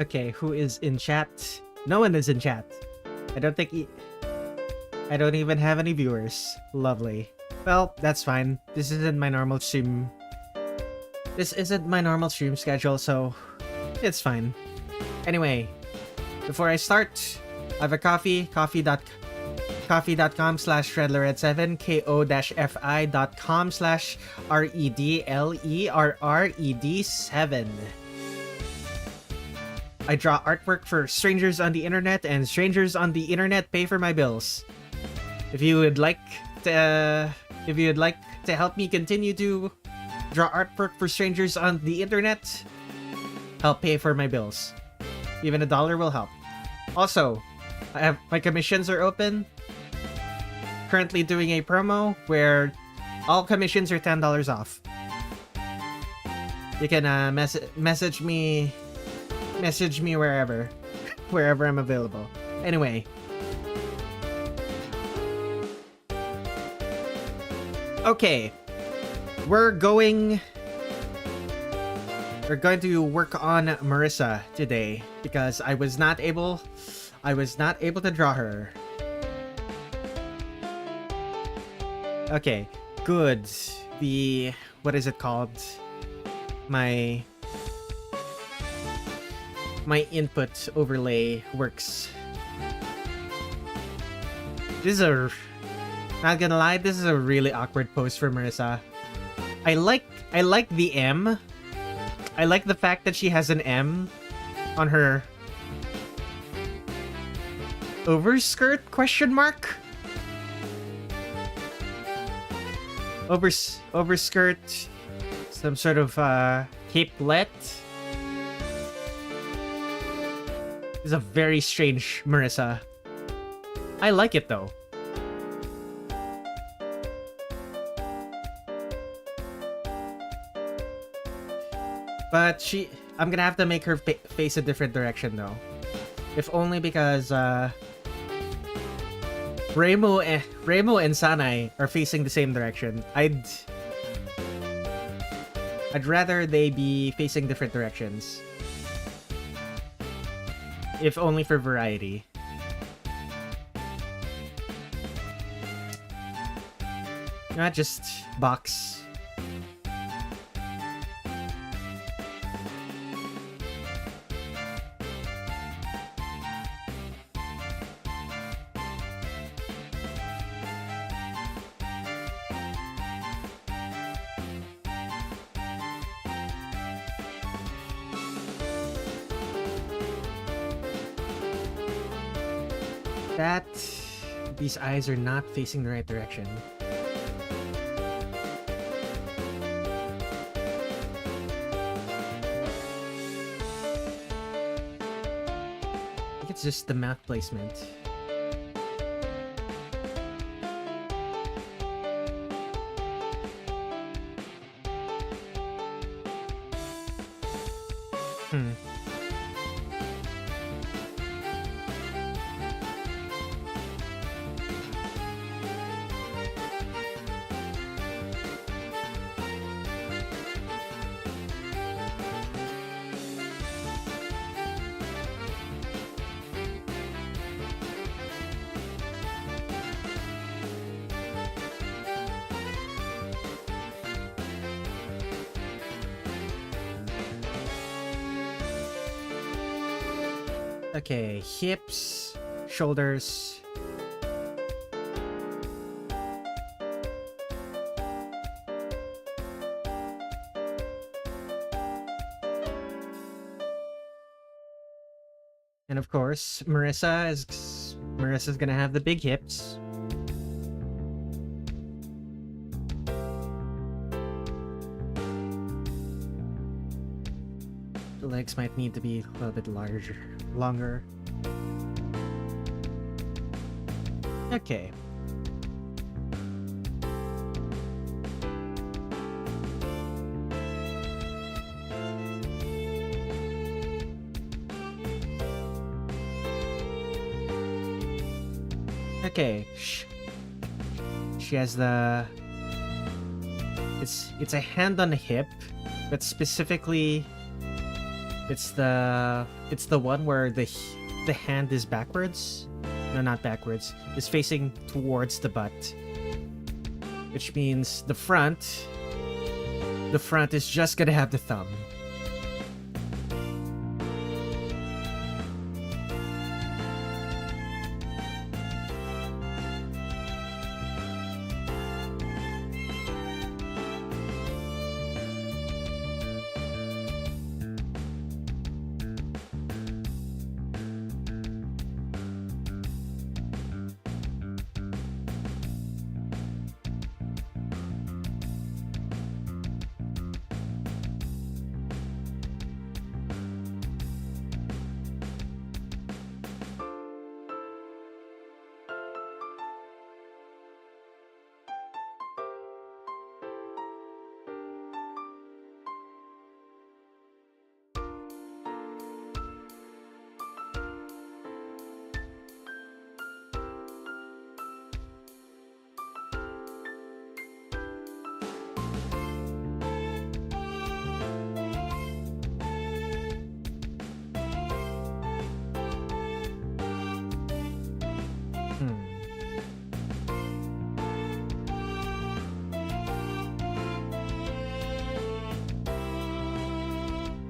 Okay, who is in chat? No one is in chat. I don't think I don't even have any viewers. Lovely. Well, that's fine. This isn't my normal stream. This isn't my normal stream schedule, so it's fine. Anyway, before I start, I have a coffee. Coffee.com/Redler Red7. ko-fi.com/redlerred7. I draw artwork for strangers on the internet, and strangers on the internet pay for my bills. If you would like to help me continue to draw artwork for strangers on the internet, help pay for my bills. Even $1 will help. Also, my commissions are open. Currently doing a promo where all commissions are $10 off. You can message me wherever I'm available. Anyway. Okay. We're going to work on Marisa today because I was not able to draw her. Okay, good. What is it called? My input overlay works. Not gonna lie, this is a really awkward pose for Marisa. I like the M. I like the fact that she has an M on her overskirt ? Overskirt, some sort of capelet. It's a very strange Marisa. I like it though. But I'm gonna have to make her face a different direction though. If only because Reimu and Sanae are facing the same direction. I'd rather they be facing different directions. If only for variety. Not just box. These eyes are not facing the right direction. I think it's just the mouth placement. Okay, hips, shoulders. And of course, Marisa's gonna have the big hips. The legs might need to be a little bit longer. Okay. Okay. She has the... It's a hand on the hip, but specifically It's the one where the hand is backwards. No, not backwards. It's facing towards the butt. Which means the front is just gonna have the thumb.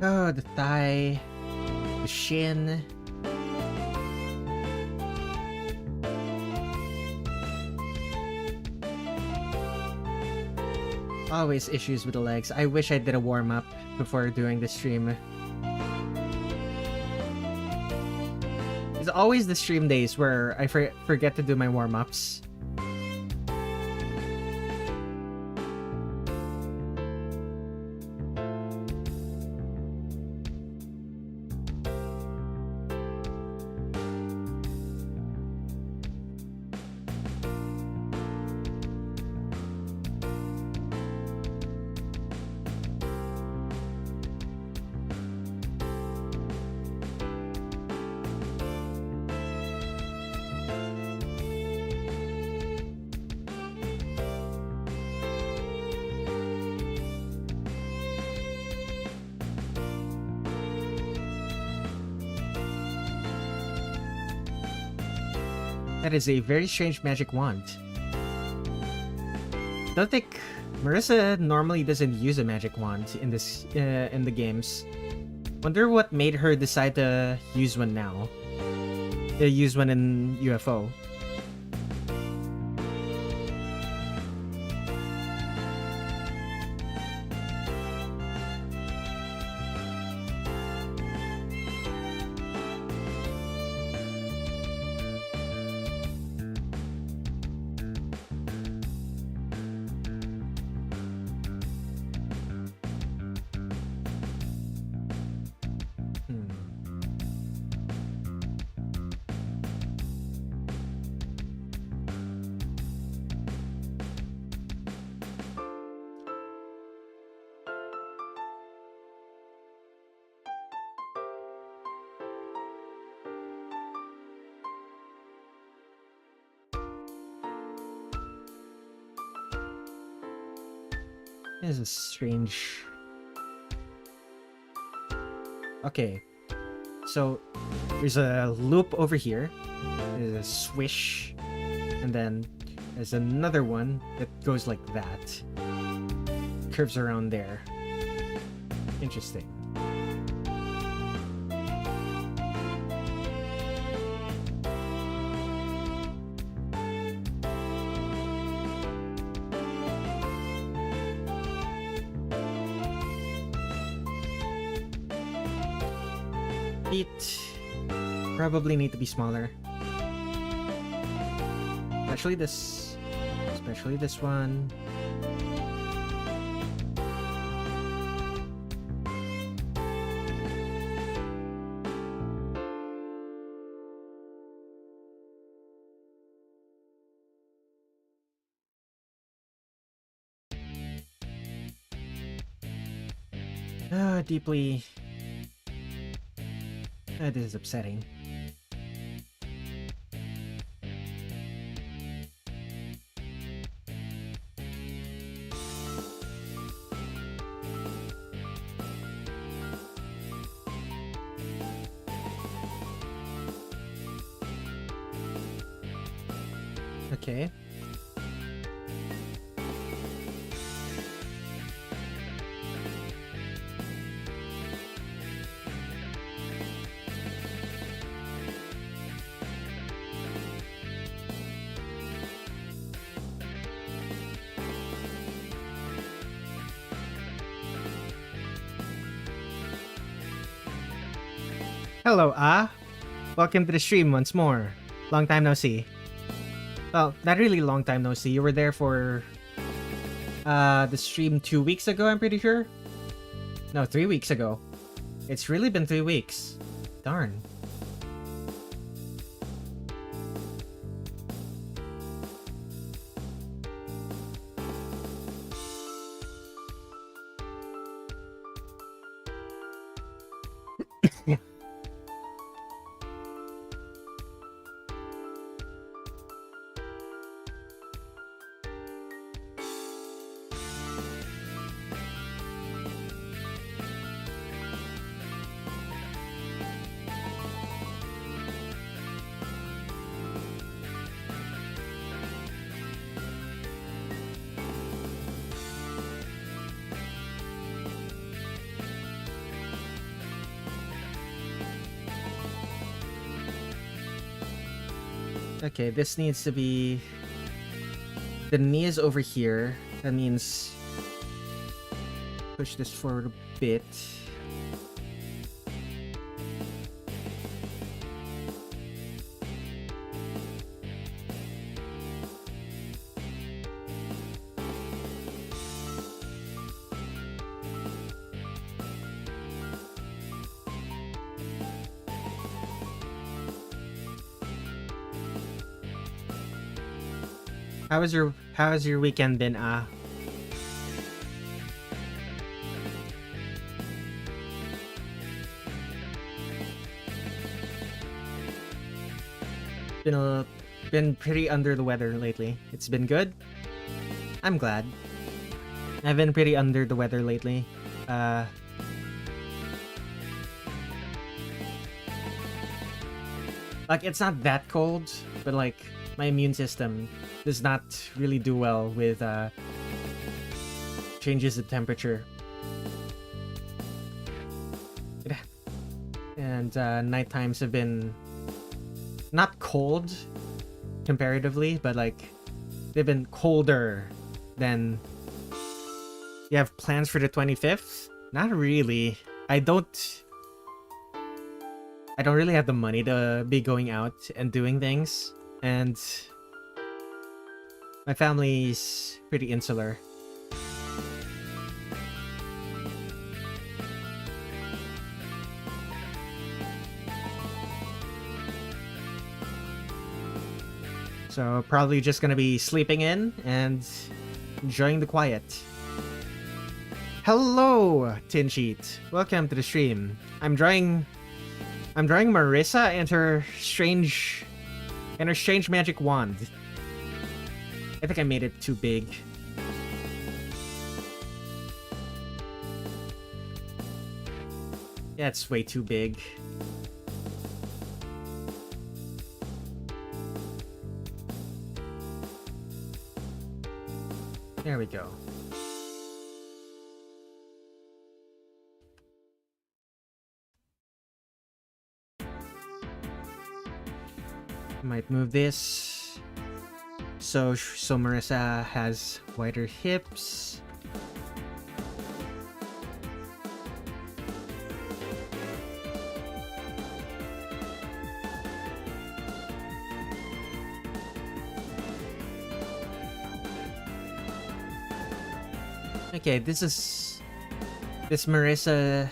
Oh, the thigh, the shin. Always issues with the legs. I wish I did a warm-up before doing the stream. It's always the stream days where I forget to do my warm-ups. That is a very strange magic wand. Don't think Marisa normally doesn't use a magic wand in this in the games. Wonder what made her decide to use one now. Use one in UFO. This is strange. Okay, so there's a loop over here, there's a swish, and then there's another one that goes like that. Curves around there. Interesting. Feet probably need to be smaller. Especially this one. Deeply. This is upsetting. Okay. Hello, welcome to the stream once more. Long time no see. Well, not really long time no see. You were there for the stream 2 weeks ago, I'm pretty sure. No, 3 weeks ago. It's really been 3 weeks. Darn. Okay, this needs to be... The knee is over here. That means... Push this forward a bit. How has your weekend been, Been pretty under the weather lately. It's been good. I'm glad. I've been pretty under the weather lately. Like, it's not that cold, but like my immune system does not really do well with changes in temperature. And night times have been not cold comparatively, but like they've been colder than... You have plans for the 25th? Not really. I don't really have the money to be going out and doing things, and my family's pretty insular. So probably just gonna be sleeping in and enjoying the quiet. Hello, Tin Sheet. Welcome to the stream. I'm drawing Marisa and her strange magic wand. I think I made it too big. Yeah, it's way too big. There we go. Might move this so Marisa has wider hips. Okay, this Marisa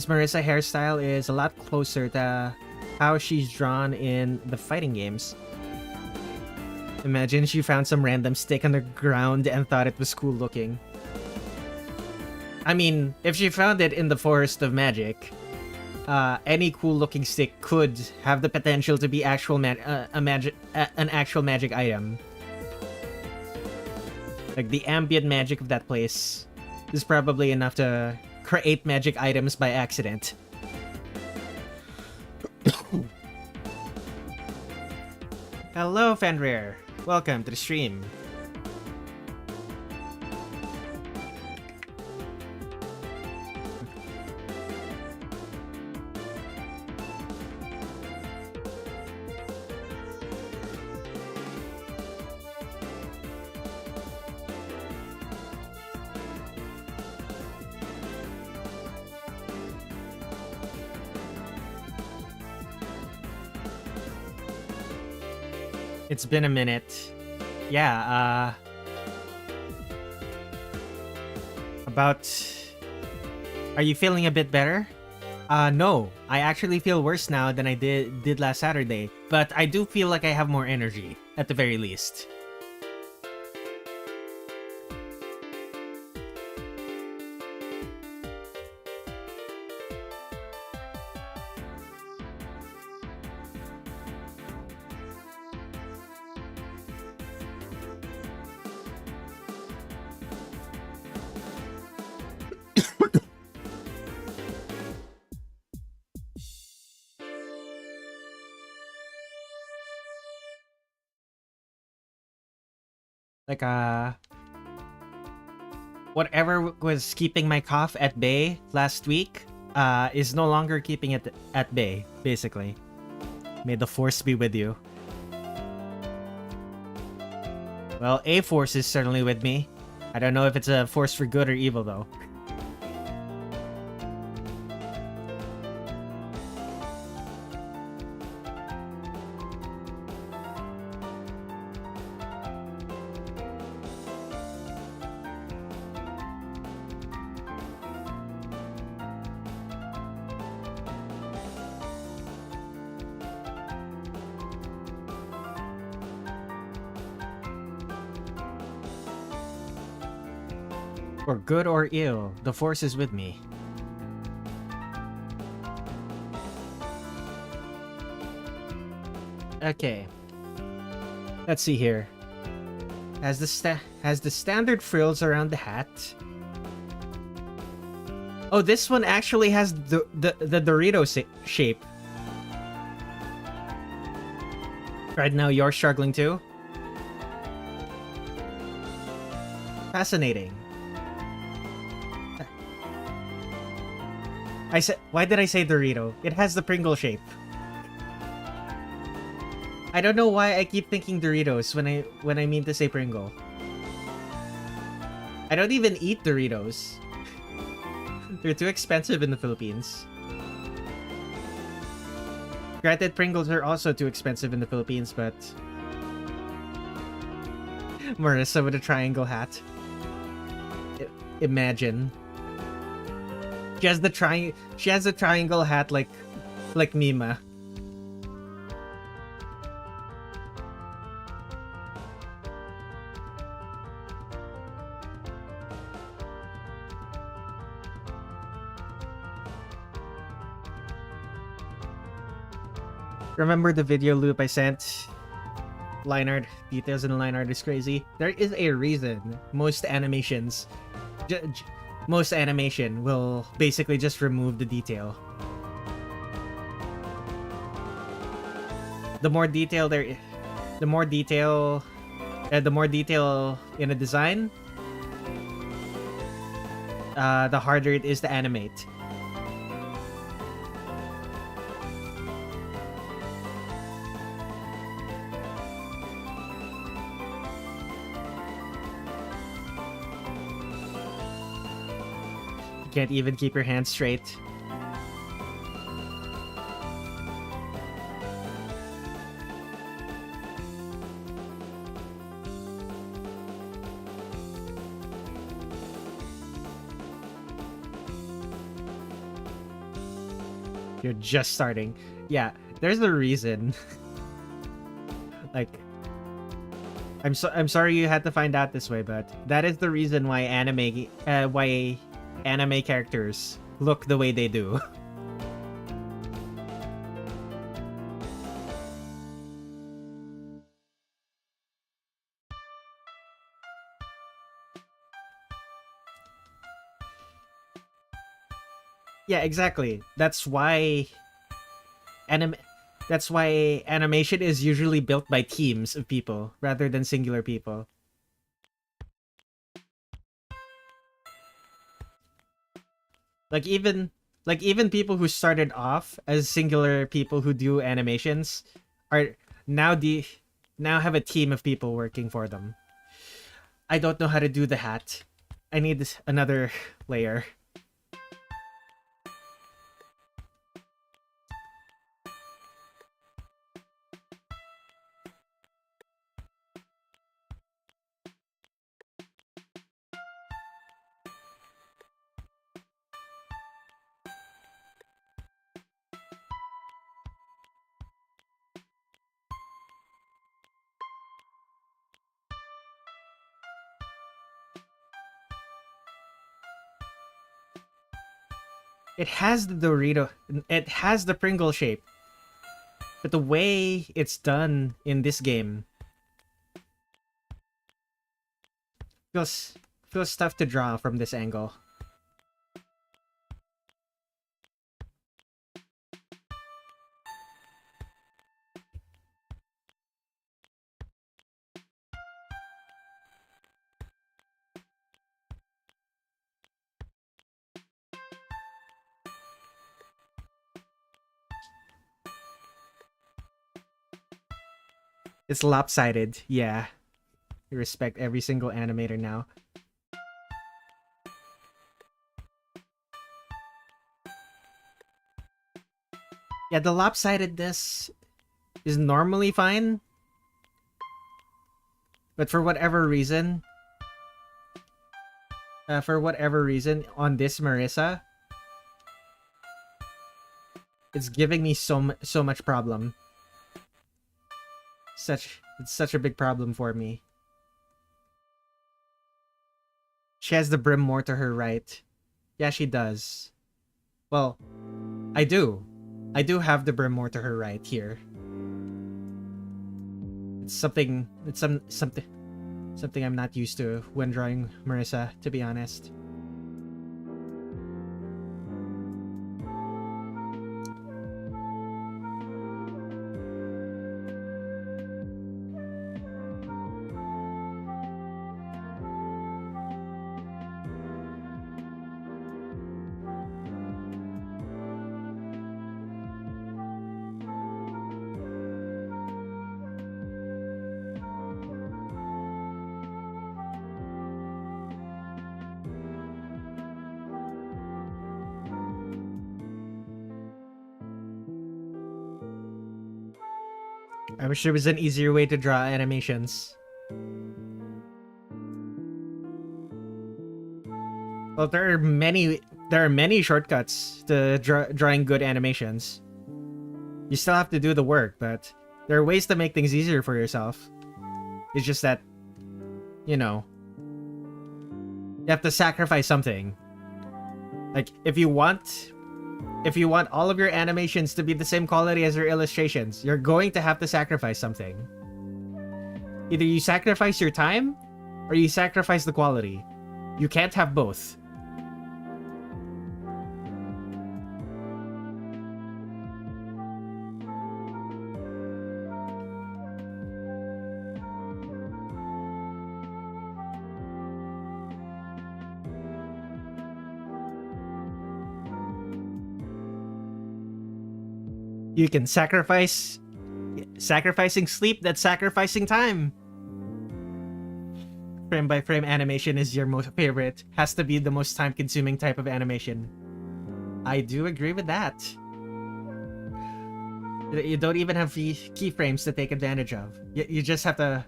hairstyle is a lot closer to how she's drawn in the fighting games. Imagine she found some random stick on the ground and thought it was cool looking. I mean, if she found it in the Forest of Magic, any cool looking stick could have the potential to be an actual magic item. Like, the ambient magic of that place is probably enough to create magic items by accident. Hello, Fenrir. Welcome to the stream. It's been a minute. Yeah, about... Are you feeling a bit better? No. I actually feel worse now than I did last Saturday. But I do feel like I have more energy, at the very least. Like, whatever was keeping my cough at bay last week, is no longer keeping it at bay, basically. May the force be with you. Well, a force is certainly with me. I don't know if it's a force for good or evil, though. For good or ill, the force is with me. Okay. Let's see here. Has the standard frills around the hat. Oh, this one actually has the Dorito shape. Right now you're struggling too? Fascinating. Why did I say Dorito? It has the Pringle shape. I don't know why I keep thinking Doritos when I mean to say Pringle. I don't even eat Doritos. They're too expensive in the Philippines. Granted, Pringles are also too expensive in the Philippines, but... Marisa with a triangle hat. Imagine. She has the triangle hat like Mima. Remember the video loop I sent? Line art, details in the line art is crazy. There is a reason most animations most animation will basically just remove the detail. The more detail the more detail in a design, the harder it is to animate. Can't even keep your hands straight. You're just starting. Yeah, there's a reason. Like, I'm sorry you had to find out this way, but that is the reason why anime characters look the way they do. Yeah, exactly. That's why That's why animation is usually built by teams of people rather than singular people. Like even people who started off as singular people who do animations are now have a team of people working for them. I don't know how to do the hat. I need another layer. It has the Dorito, it has the Pringle shape. But the way it's done in this game feels tough to draw from this angle. It's lopsided, yeah. I respect every single animator now. Yeah, the lopsidedness is normally fine. But for whatever reason, on this Marisa, it's giving me so much problem. It's such a big problem for me. She has the brim more to her right. Yeah, she does. Well, I do. I do have the brim more to her right here. It's something I'm not used to when drawing Marisa, to be honest. I wish there was an easier way to draw animations. Well, there are many shortcuts to drawing good animations. You still have to do the work, but there are ways to make things easier for yourself. It's just that, you know, you have to sacrifice something. Like, if you want all of your animations to be the same quality as your illustrations, you're going to have to sacrifice something. Either you sacrifice your time, or you sacrifice the quality. You can't have both. You can sacrificing sleep, that's sacrificing time. Frame by frame animation is your most favorite. Has to be the most time consuming type of animation. I do agree with that. You don't even have keyframes to take advantage of. You just have to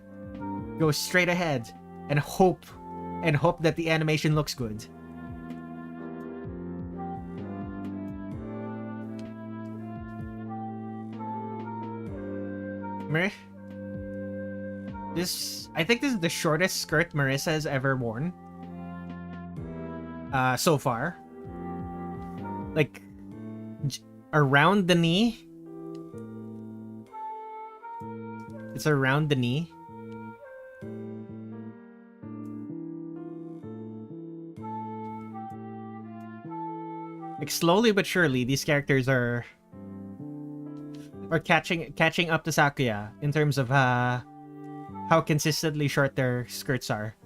go straight ahead and hope that the animation looks good. I think this is the shortest skirt Marisa has ever worn. So far. Like, around the knee. It's around the knee. Like, slowly but surely, these characters are or catching up to Sakuya in terms of how consistently short their skirts are.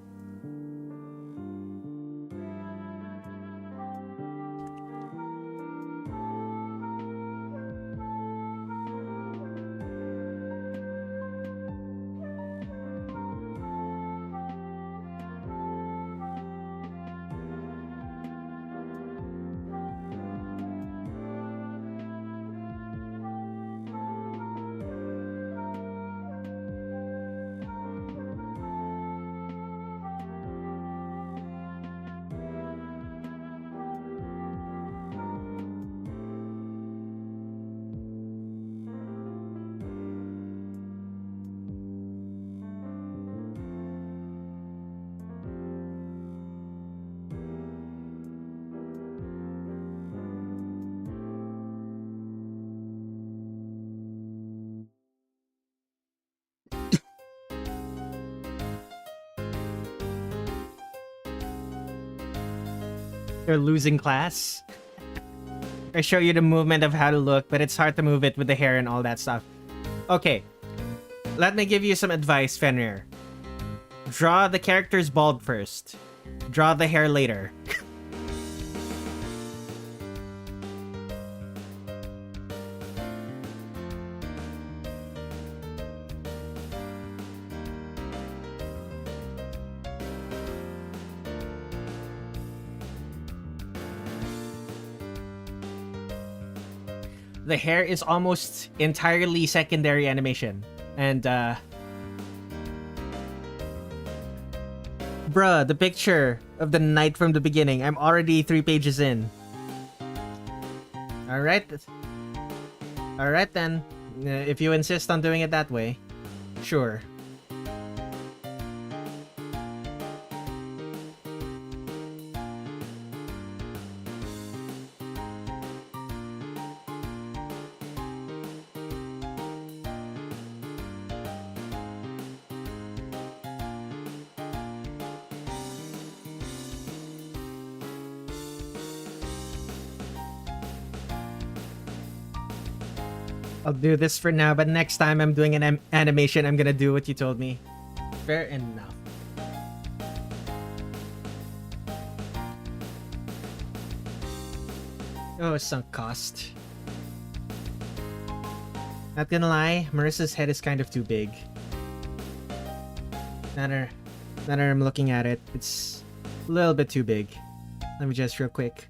They're losing class. I show you the movement of how to look, but it's hard to move it with the hair and all that stuff. Okay, let me give you some advice, Fenrir. Draw the characters bald first. Draw the hair later. The hair is almost entirely secondary animation. And, bruh, the picture of the knight from the beginning. I'm already 3 pages in. Alright. Alright then. If you insist on doing it that way. Sure. I'll do this for now, but next time I'm doing an animation, I'm gonna do what you told me. Fair enough. Oh, sunk cost. Not gonna lie, Marisa's head is kind of too big. Now that I'm looking at it, it's a little bit too big. Let me just real quick.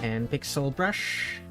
And pixel brush.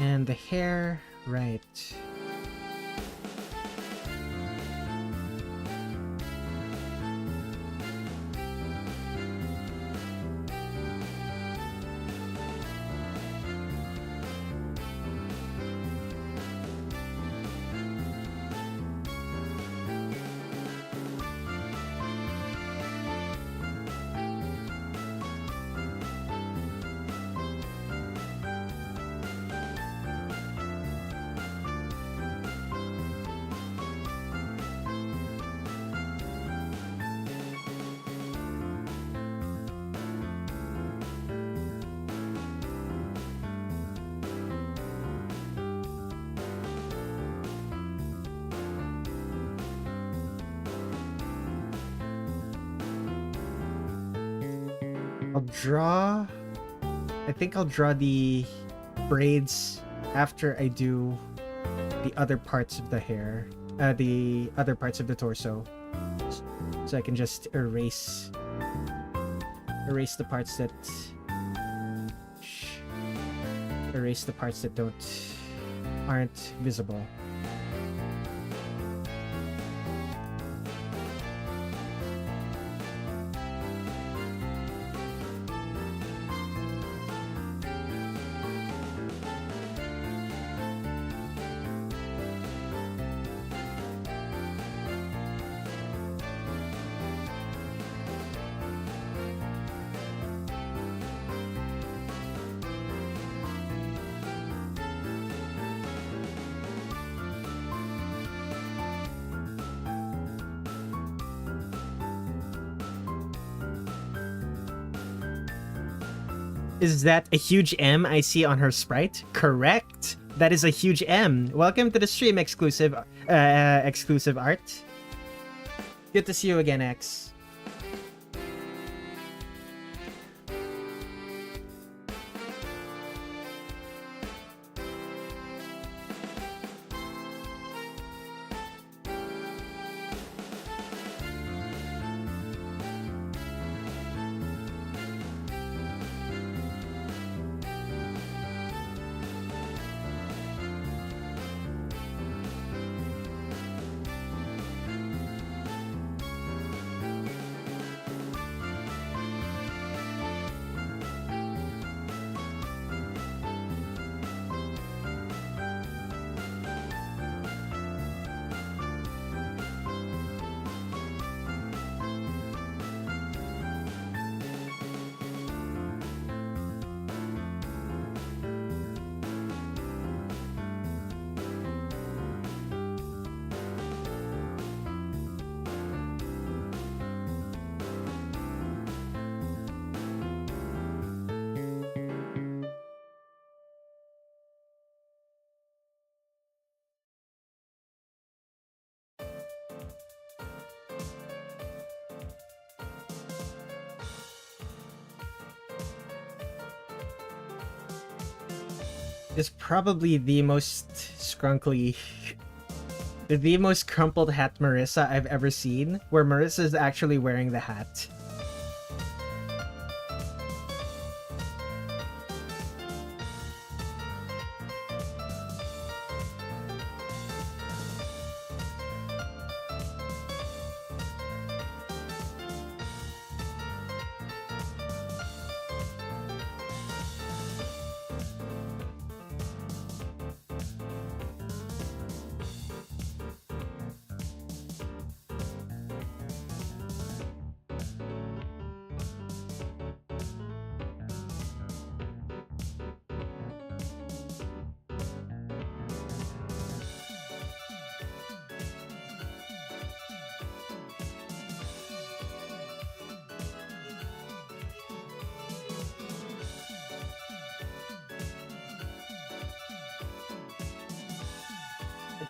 And the hair, right. I'll draw... I think I'll draw the braids after I do the other parts of the hair. The other parts of the torso. So I can just erase the parts that... Erase the parts that aren't visible. Is that a huge M I see on her sprite? Correct. That is a huge M. Welcome to the stream exclusive art. Good to see you again, X. Is probably the most scrunkly, the most crumpled hat Marisa I've ever seen, where Marisa is actually wearing the hat.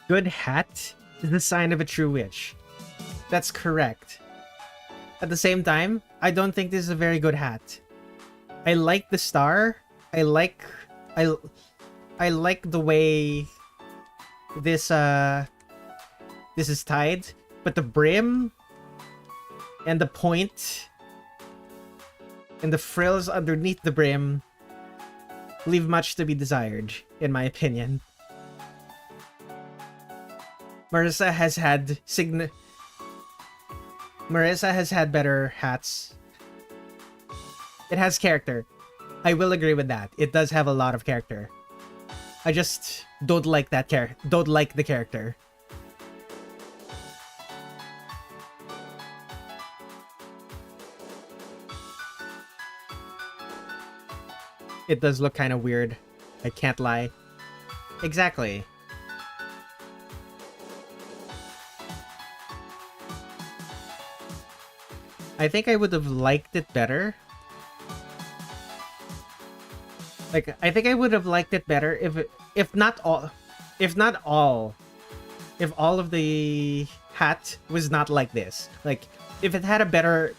Good hat is the sign of a true witch. That's correct. At the same time, I don't think this is a very good hat. I like the star. I like the way this is tied, but the brim and the point and the frills underneath the brim leave much to be desired, in my opinion. Marisa has had better hats. It has character. I will agree with that. It does have a lot of character. I just don't like that don't like the character. It does look kind of weird. I can't lie. Exactly. I think I would have liked it better. Like, I think I would have liked it better if all of the hat was not like this. Like, if it had a better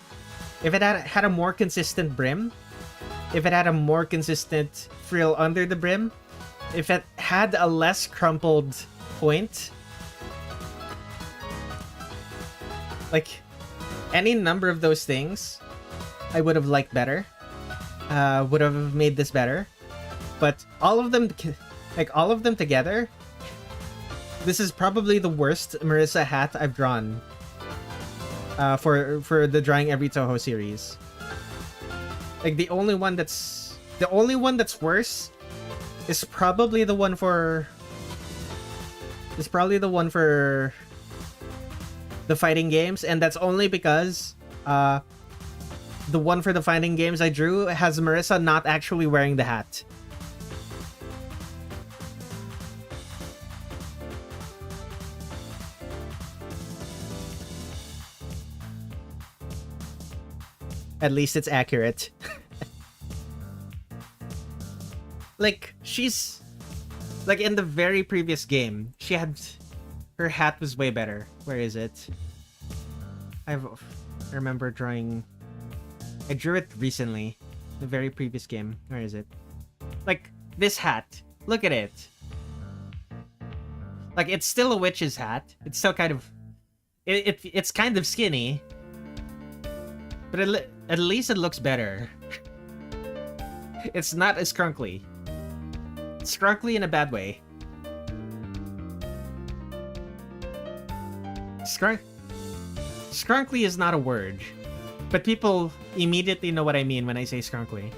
If it had a more consistent brim, if it had a more consistent frill under the brim, if it had a less crumpled point, like any number of those things, I would have liked better. Would have made this better. But all of them together, this is probably the worst Marisa hat I've drawn. For the Drawing Every Touhou series. Like the only one that's worse is probably the one for the fighting games, and that's only because the one for the fighting games I drew has Marisa not actually wearing the hat. At least it's accurate. Like, she's... Like, in the very previous game, she had... Her hat was way better. Where is it? I remember drawing... I drew it recently. The very previous game. Where is it? Like, this hat. Look at it. Like, it's still a witch's hat. It's still kind of... It's kind of skinny. But at least it looks better. It's not as scrunkly. Scrunkly in a bad way. Scrunkly is not a word. But people immediately know what I mean when I say scrunkly.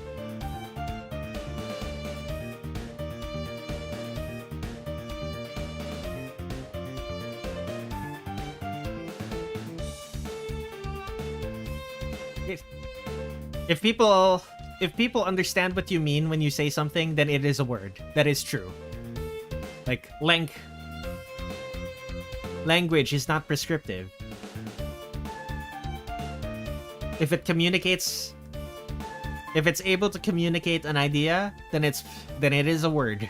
If people understand what you mean when you say something, then it is a word. That is true. Like, language is not prescriptive. If it's able to communicate an idea, then it is a word.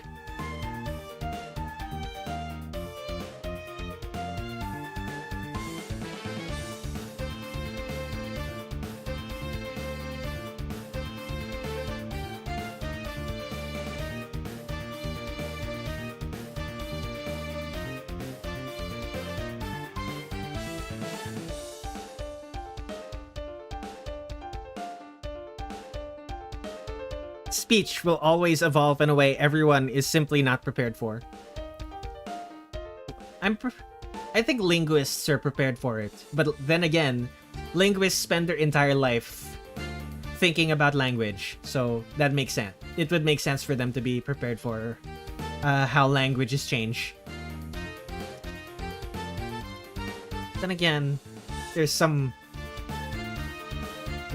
Speech will always evolve in a way everyone is simply not prepared for. I think linguists are prepared for it, but then again, linguists spend their entire life thinking about language, so that makes sense. It would make sense for them to be prepared for how languages change. Then again, there's some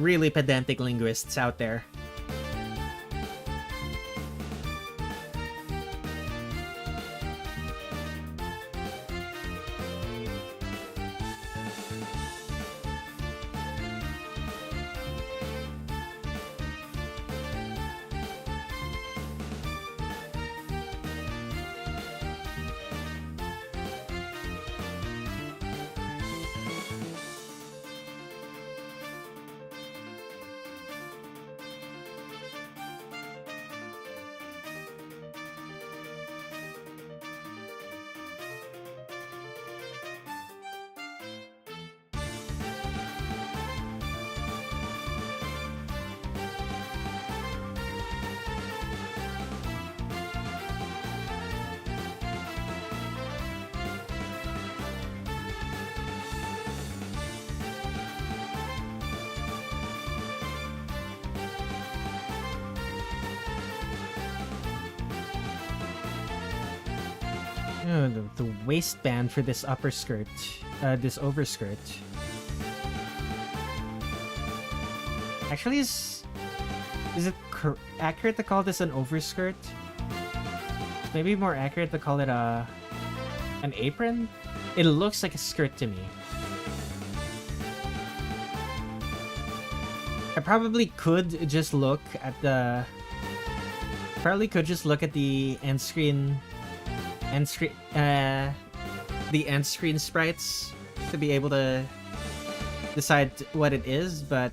really pedantic linguists out there. The waistband for this upper skirt, this overskirt. Actually, is it accurate to call this an overskirt? Maybe more accurate to call it an apron? It looks like a skirt to me. I probably could just look at the end screen the end screen sprites to be able to decide what it is, but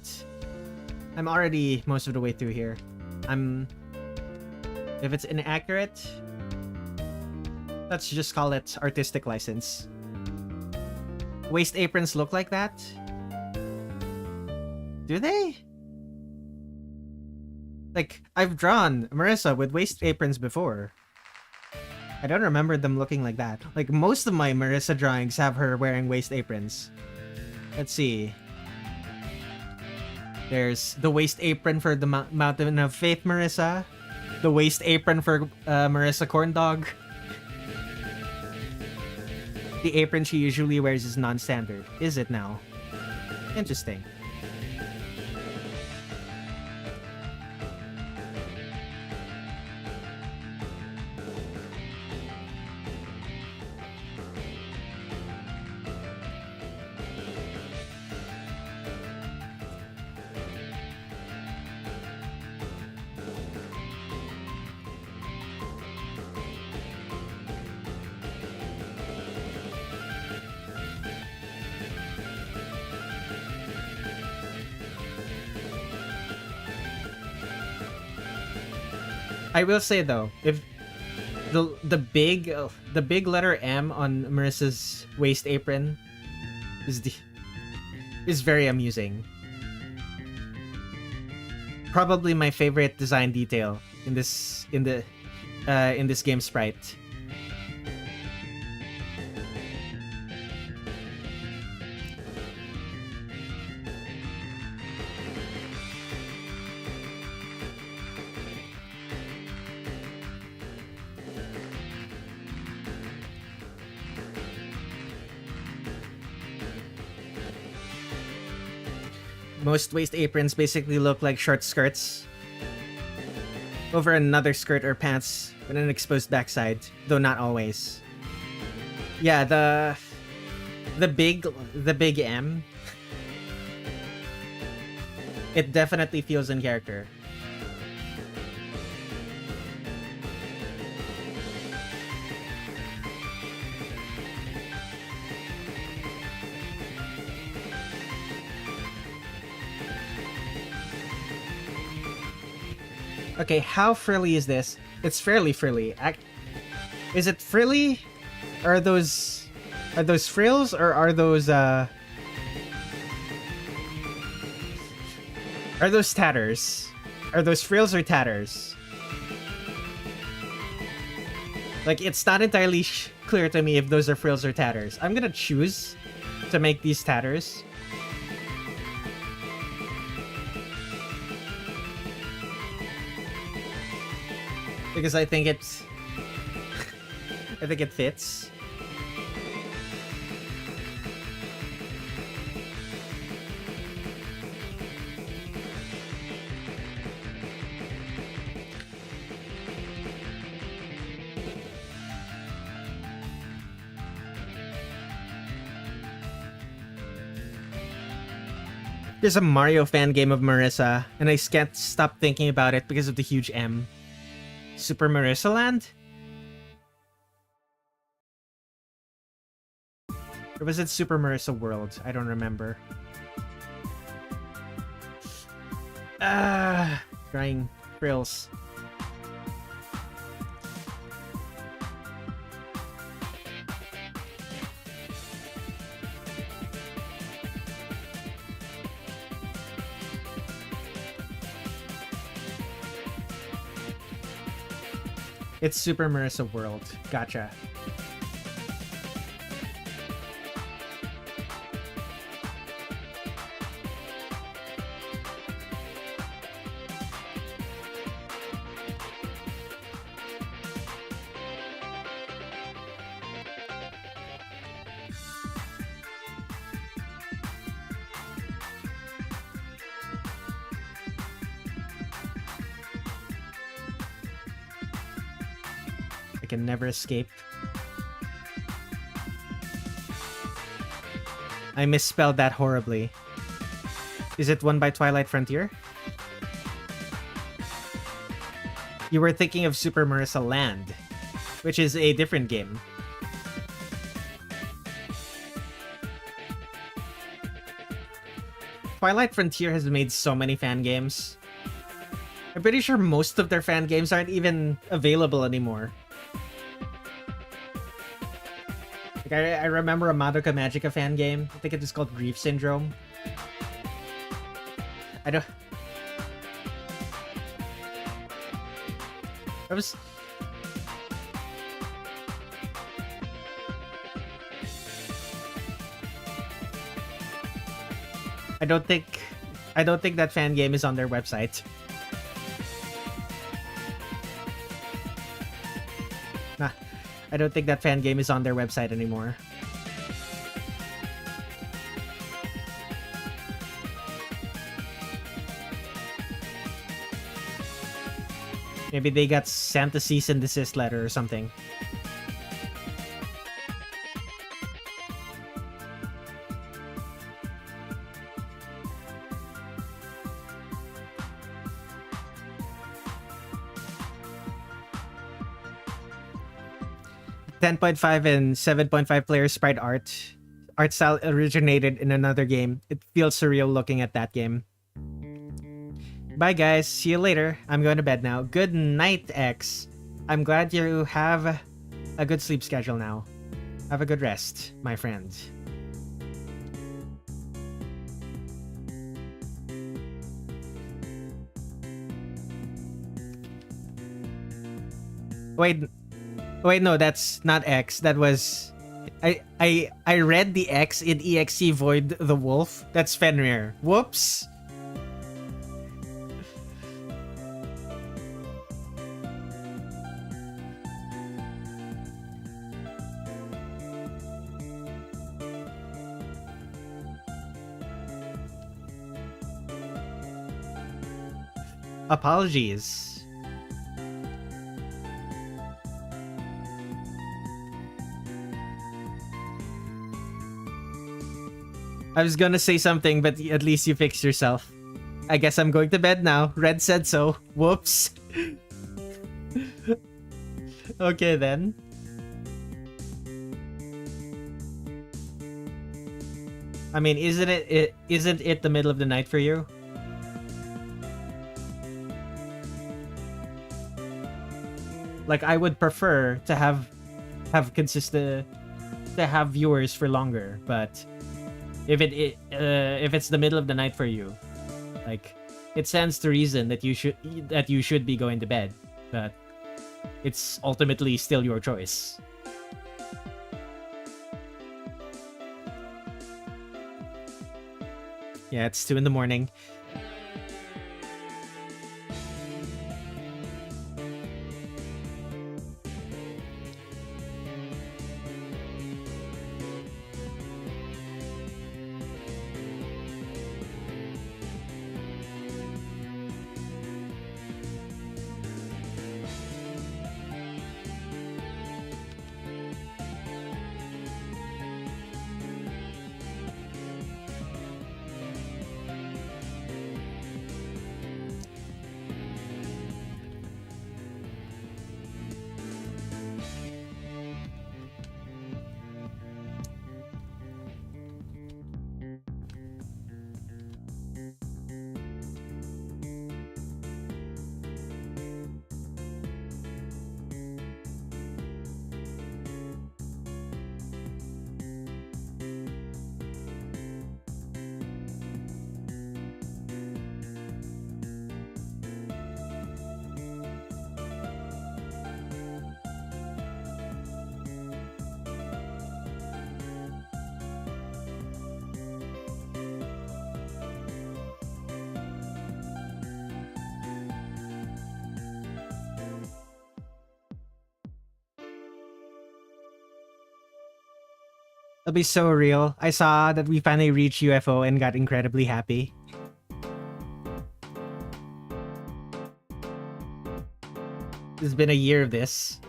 I'm already most of the way through here. If it's inaccurate, let's just call it artistic license. Waist aprons look like that? Do they? Like, I've drawn Marisa with waist aprons before. I don't remember them looking like that. Like, most of my Marisa drawings have her wearing waist aprons. Let's see. There's the waist apron for the Mountain of Faith Marisa. The waist apron for Marisa Corndog. The apron she usually wears is non-standard. Is it now? Interesting. I will say though, if the big letter M on Marisa's waist apron is very amusing. Probably my favorite design detail in this game sprite. Most waist aprons basically look like short skirts over another skirt or pants with an exposed backside, though not always. Yeah, the big M. It definitely feels in character. Okay, how frilly is this? It's fairly frilly. Is it frilly? Are those frills or are those tatters? Are those frills or tatters? Like, it's not entirely clear to me if those are frills or tatters. I'm gonna choose to make these tatters. Because I think it fits. There's a Mario fan game of Marisa, and I can't stop thinking about it because of the huge M. Super Marisa Land? Or was it Super Marisa World? I don't remember. Drawing frills. It's Super Marisa World. Gotcha. I can never escape. I misspelled that horribly. Is it One by Twilight Frontier? You were thinking of Super Marisa Land, which is a different game. Twilight Frontier has made so many fan games. I'm pretty sure most of their fan games aren't even available anymore. Like I remember a Madoka Magica fan game. I think it was called Grief Syndrome. I don't... I was... I don't think that fan game is on their website. Nah, I don't think that fan game is on their website anymore. Maybe they got sent a cease and desist letter or something. .5 and 7.5 player sprite art style originated in another game. It feels surreal looking at that game. Bye guys, see you later. I'm going to bed now. Good night, X. I'm glad you have a good sleep schedule now. Have a good rest, my friend. Wait, no, that's not X. That was... I read the X in EXE Void the Wolf. That's Fenrir. Whoops. Apologies. I was gonna say something, but at least you fixed yourself. I guess I'm going to bed now. Red said so. Whoops. Okay then. I mean, isn't it the middle of the night for you? Like, I would prefer to have consistent to have viewers for longer, but if it's the middle of the night for you, like, it stands to reason that you should be going to bed, but it's ultimately still your choice. Yeah, it's 2 in the morning. It'll be so real. I saw that we finally reached UFO and got incredibly happy. It's been a year of this.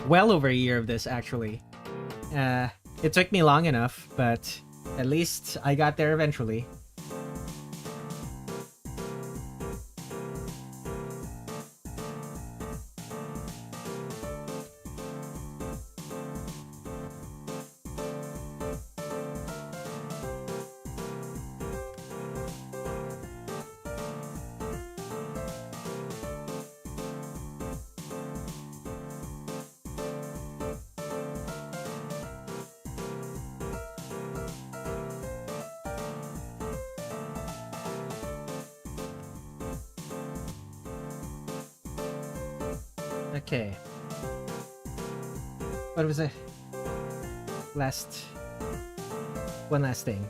Well over a year of this, actually. It took me long enough, but at least I got there eventually. Okay. What was it? One last thing.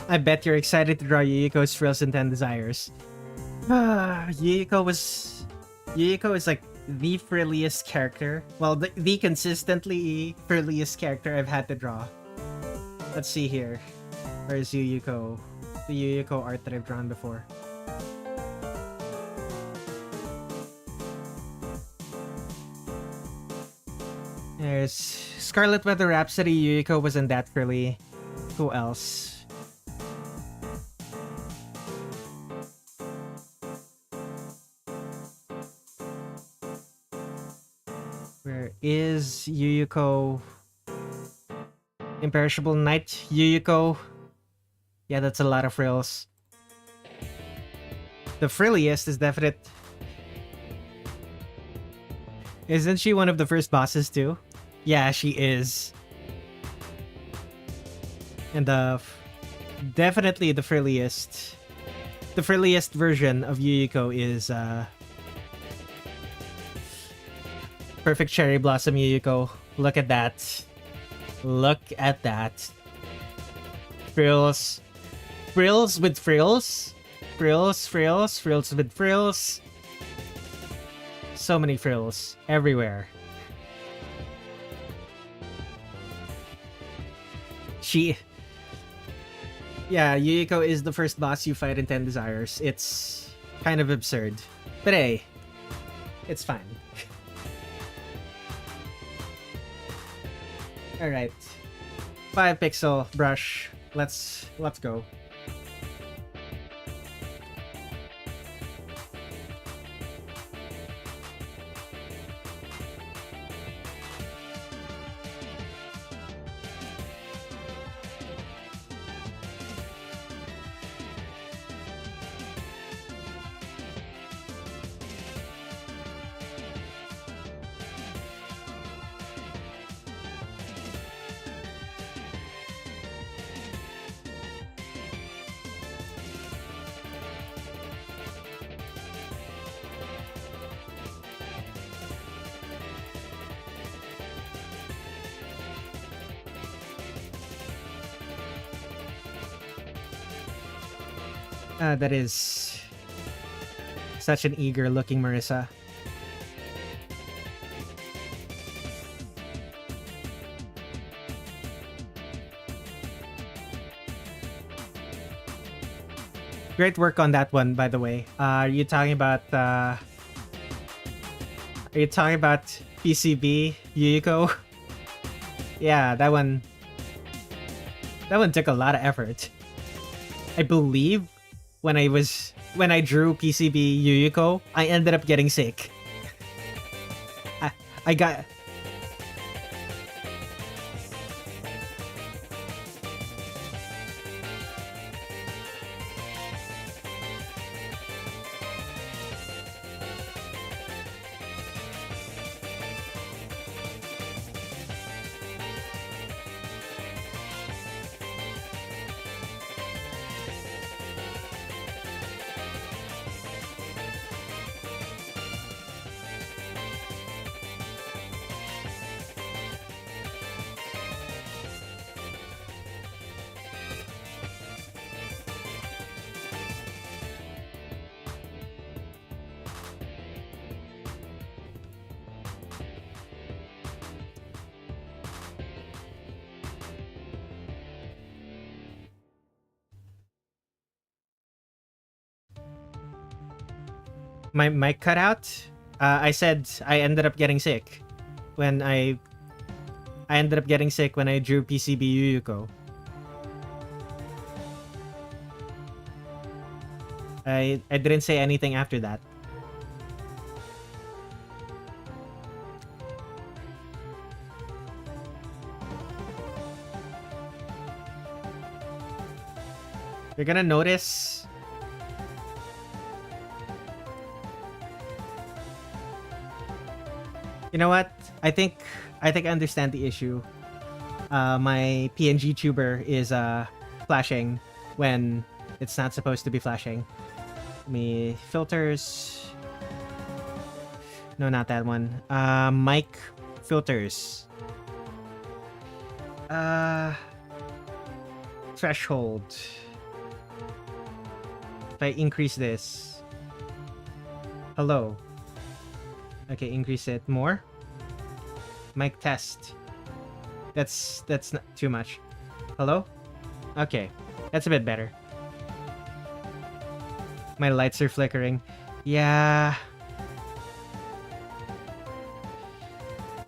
I bet you're excited to draw Yuyuko's frills and 10 desires. Yuyuko is like the frilliest character. Well, the consistently frilliest character I've had to draw. Let's see here. Where's Yuyuko? The Yuyuko art that I've drawn before. There's Scarlet Weather Rhapsody. Yuyuko wasn't that frilly. Who else? Where is Yuyuko? Imperishable Knight Yuyuko. Yeah, that's a lot of frills. The frilliest is definite. Isn't she one of the first bosses too? Yeah, she is. And definitely the frilliest. The frilliest version of Yuyuko is Perfect Cherry Blossom Yuyuko. Look at that. Look at that. Frills. Frills with frills. Frills, frills, frills with frills. So many frills everywhere. Yeah, Yuyuko is the first boss you fight in 10 Desires. It's kind of absurd. But hey, it's fine. Alright. 5 pixel brush. Let's go. That is such an eager looking Marisa. Great work on that one, by the way. Are you talking about PCB Yuyuko? Yeah, that one took a lot of effort. I believe when I drew PCB Yuyuko, I ended up getting sick. I got... my mic cut out. I said I ended up getting sick when I ended up getting sick when I drew PCB Yuyuko. I didn't say anything after that. You're gonna notice you know what? I think I understand the issue. My PNG tuber is flashing when it's not supposed to be flashing. Me filters. No, not that one. Mic filters. Threshold. If I increase this. Hello. Okay, increase it more. Mic test. That's not too much. Hello? Okay, that's a bit better. My lights are flickering. Yeah.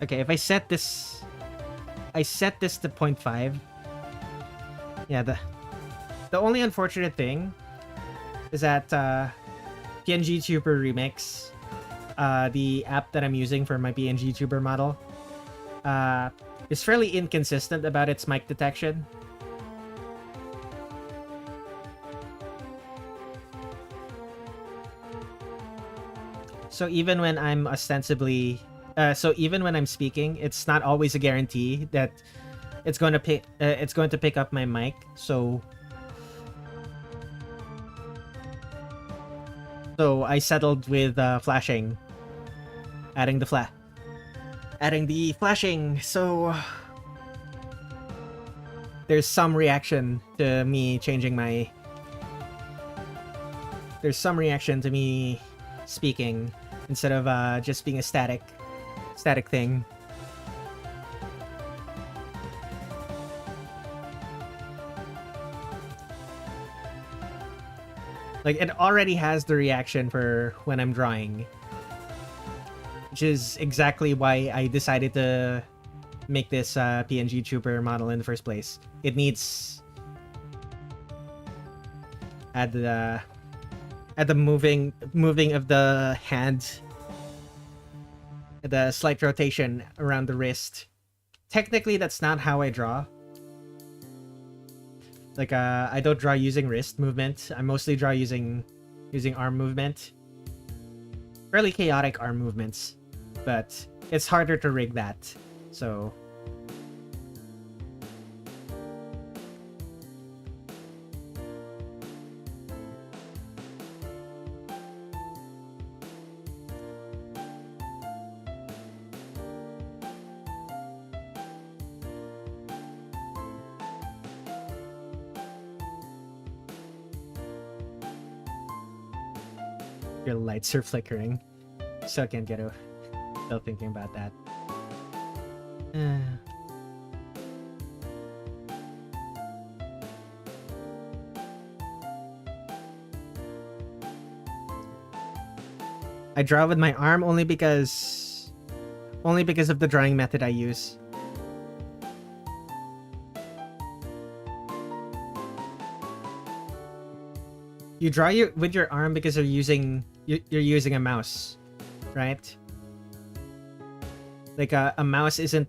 Okay, if I set this to 0.5. Yeah, the only unfortunate thing is that PNG Tuber Remix, the app that I'm using for my PNG Tuber model, is fairly inconsistent about its mic detection. So even when I'm ostensibly, even when I'm speaking, it's not always a guarantee that it's going to pick up my mic. So I settled with flashing, adding the flashing. So there's some reaction to me changing my. There's some reaction to me speaking instead of just being a static thing. Like, it already has the reaction for when I'm drawing, which is exactly why I decided to make this PNG Tuber model in the first place. It needs add the moving of the hand, the slight rotation around the wrist. Technically, that's not how I draw. Like, I don't draw using wrist movement. I mostly draw using arm movement. Fairly chaotic arm movements, but it's harder to rig that. So your lights are flickering. Still can't get over. Still thinking about that. I draw with my arm only because of the drawing method I use. You draw with your arm because you're using a mouse, right? Like a mouse isn't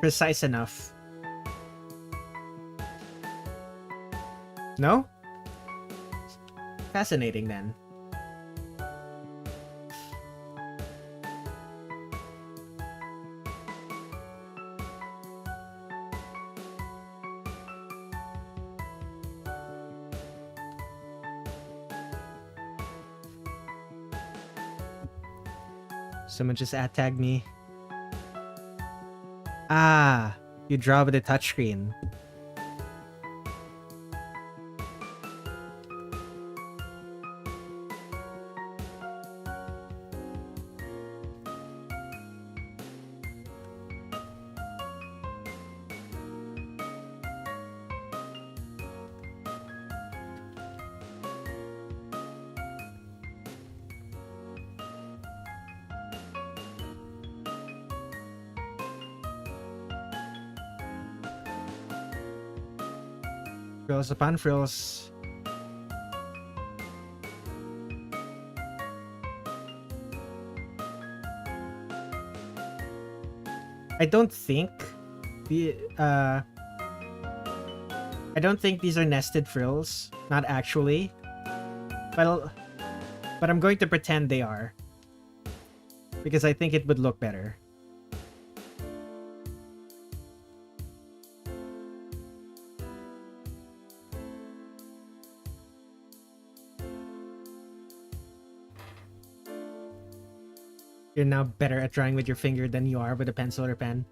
precise enough. No? Fascinating then. Someone just tagged me. Ah, you draw with a touchscreen. Frills upon frills. I don't think these are nested frills. Not actually. But I'm going to pretend they are. Because I think it would look better. You're now better at drawing with your finger than you are with a pencil or pen.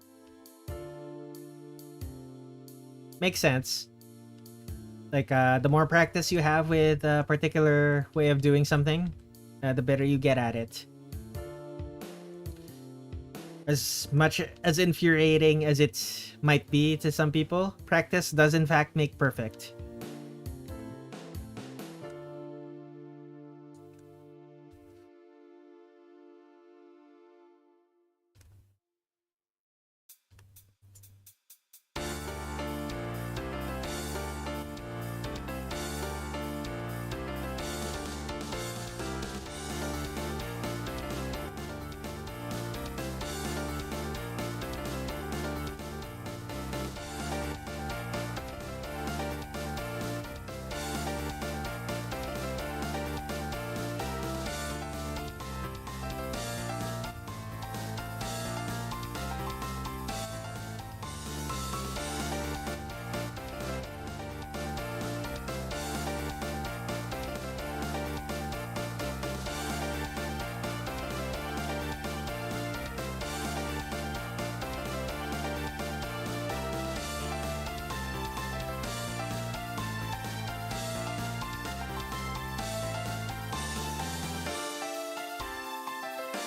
Makes sense. Like, the more practice you have with a particular way of doing something, the better you get at it. As much as infuriating as it might be to some people, practice does in fact make perfect.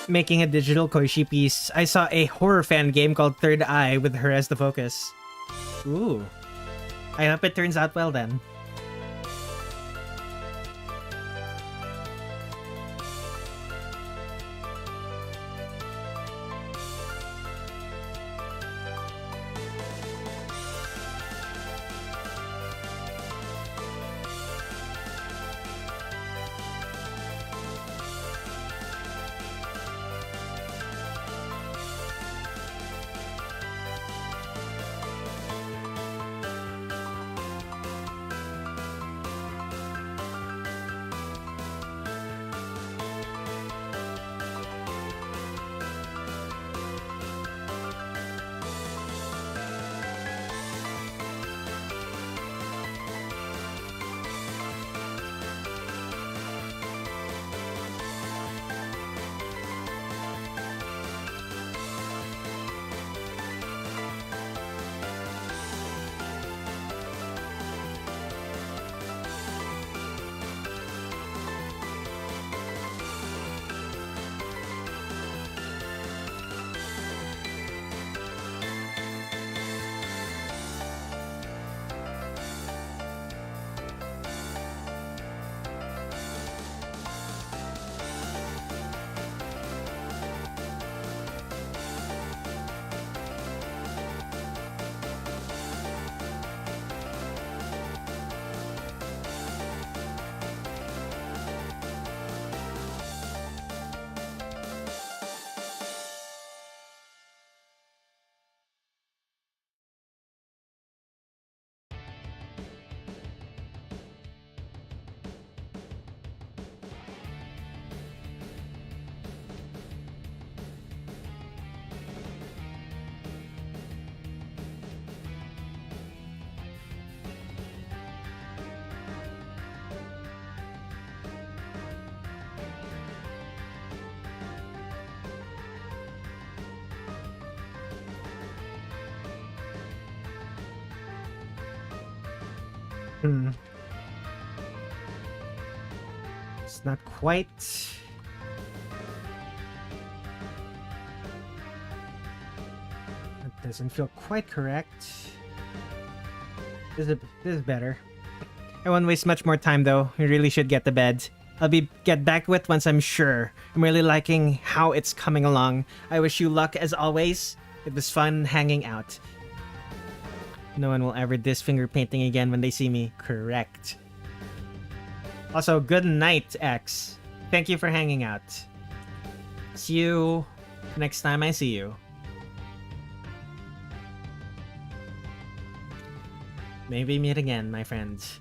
Making a digital Koishi piece, I saw a horror fan game called Third Eye with her as the focus. Ooh. I hope it turns out well then. It's not quite. That doesn't feel quite correct. This is better. I won't waste much more time though. We really should get to bed. I'll get back to it once I'm sure. I'm really liking how it's coming along. I wish you luck as always. It was fun hanging out. No one will ever diss finger painting again when they see me. Correct. Also, good night, X. Thank you for hanging out. See you next time I see you. Maybe meet again, my friends.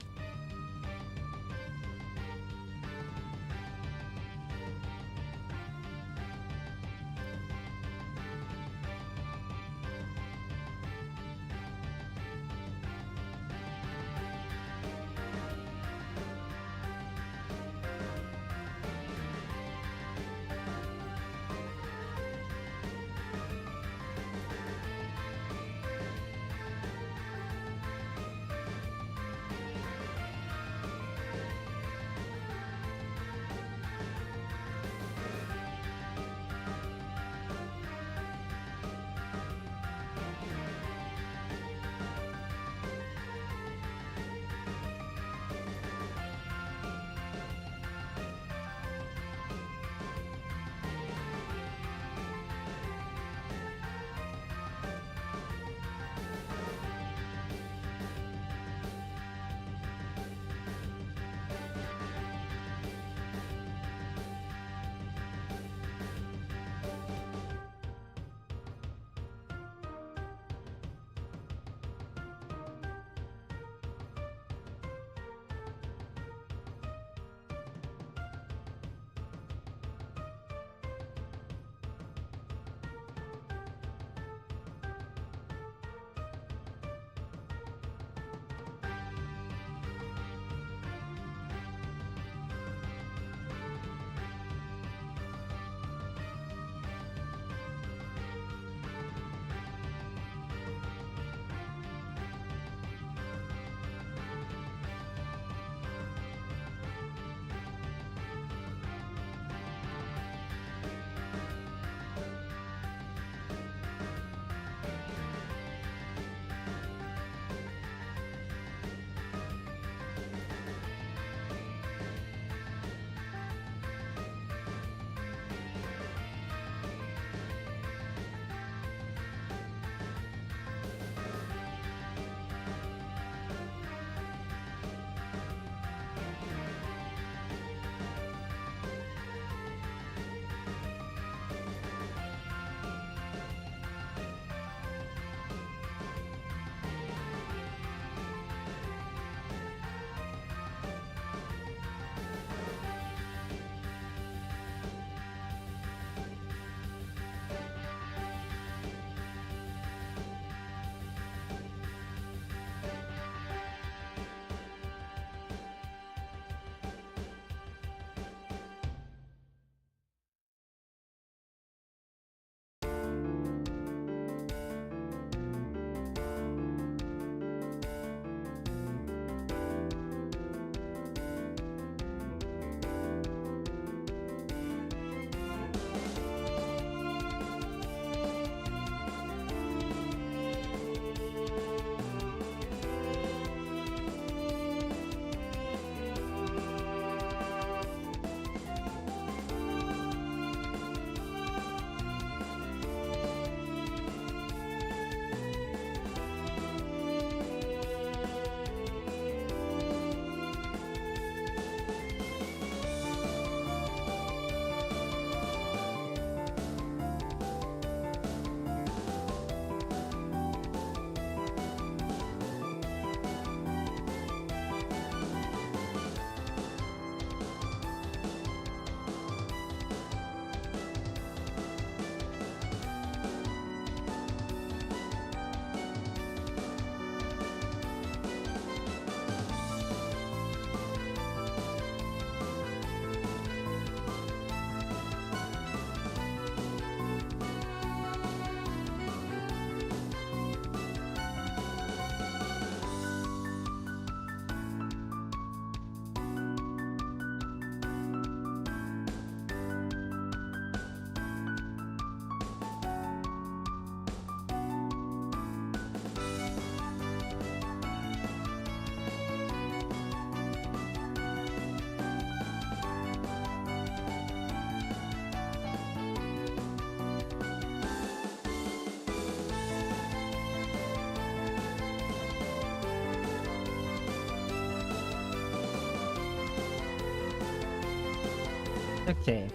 Okay.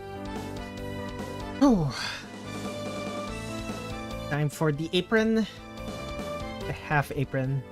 Oh. Time for the apron. The half apron.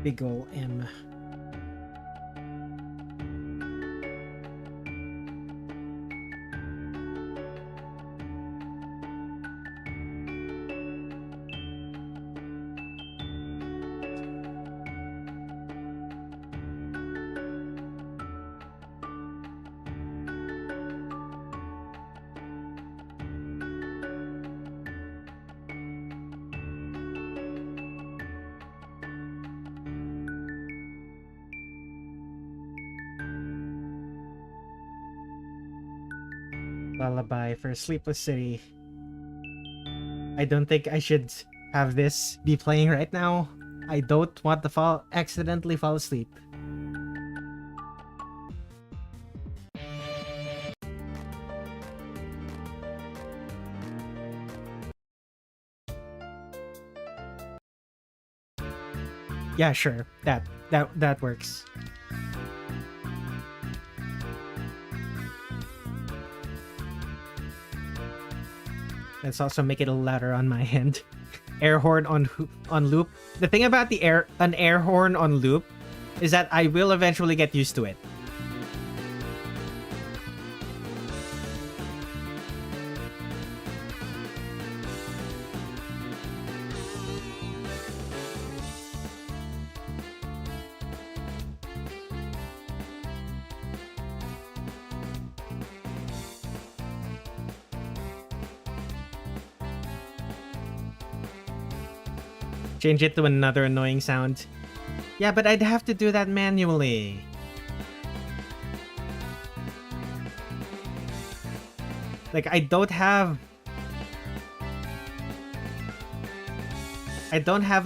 Big ol' M. Lullaby for Sleepless City. I don't think I should have this be playing right now. I don't want to accidentally fall asleep. Yeah, sure. That works. Let's also make it a little louder on my end. Air horn on loop. The thing about an air horn on loop is that I will eventually get used to it. Change it to another annoying sound. Yeah, but I'd have to do that manually. Like, I don't have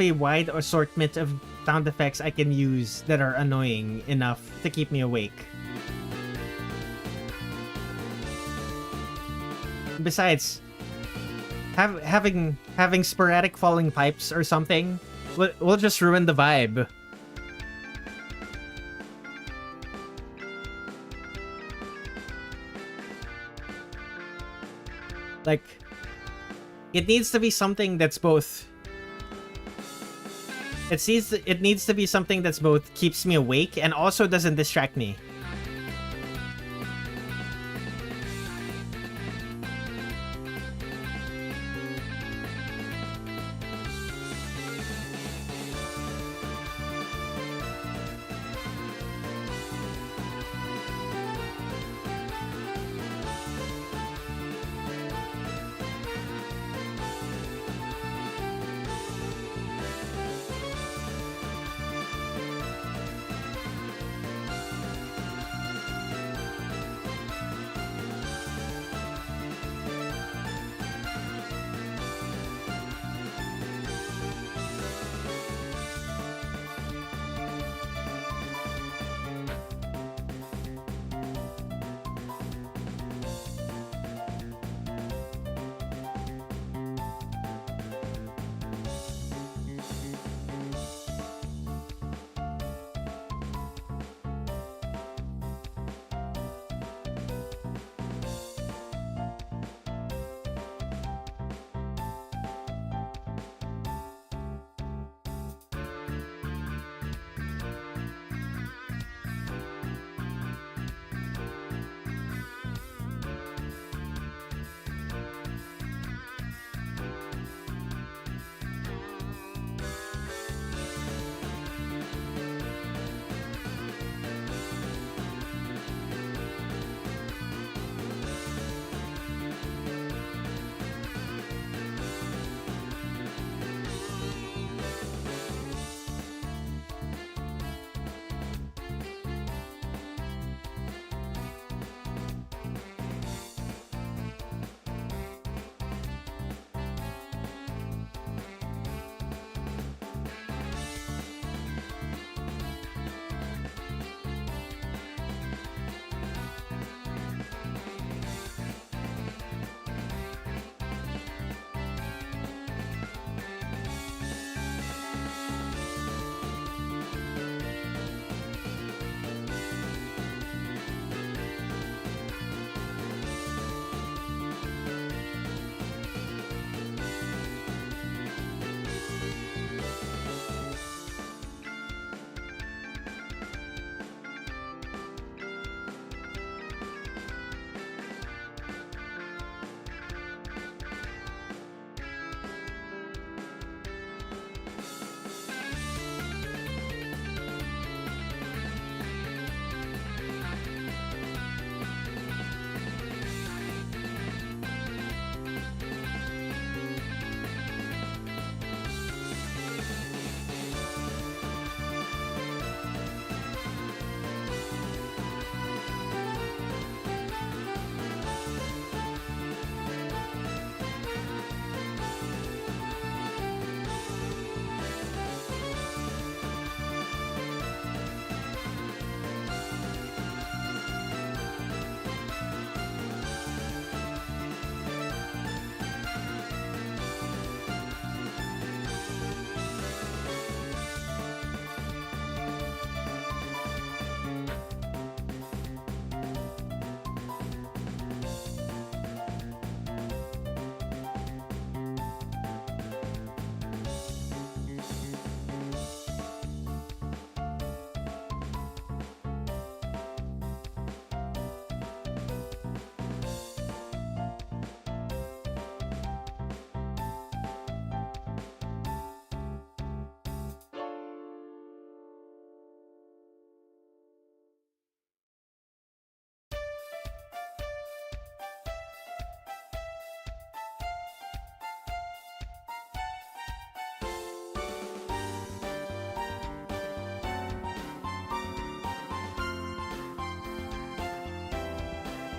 a wide assortment of sound effects I can use that are annoying enough to keep me awake. Besides, having sporadic falling pipes or something will just ruin the vibe. Like, it needs to be something that's both. It needs to be something that's both keeps me awake and also doesn't distract me.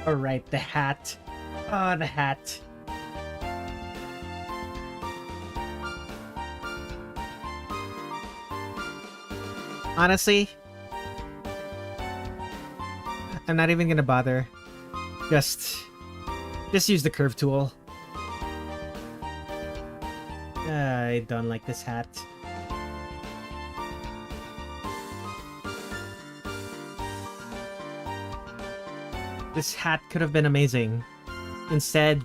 Alright, the hat. Oh, the hat. Honestly, I'm not even gonna bother. Just use the curve tool. I don't like this hat. This hat could have been amazing. Instead,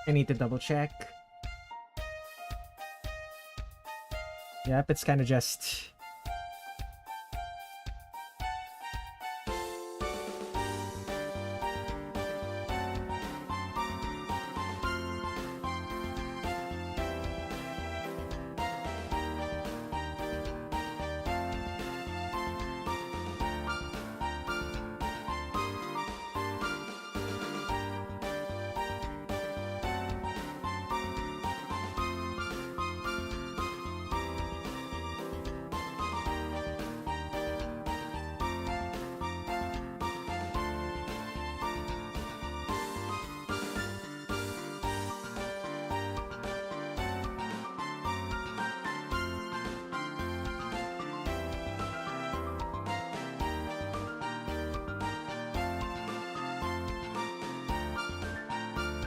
I need to double check. Yep, it's kind of just...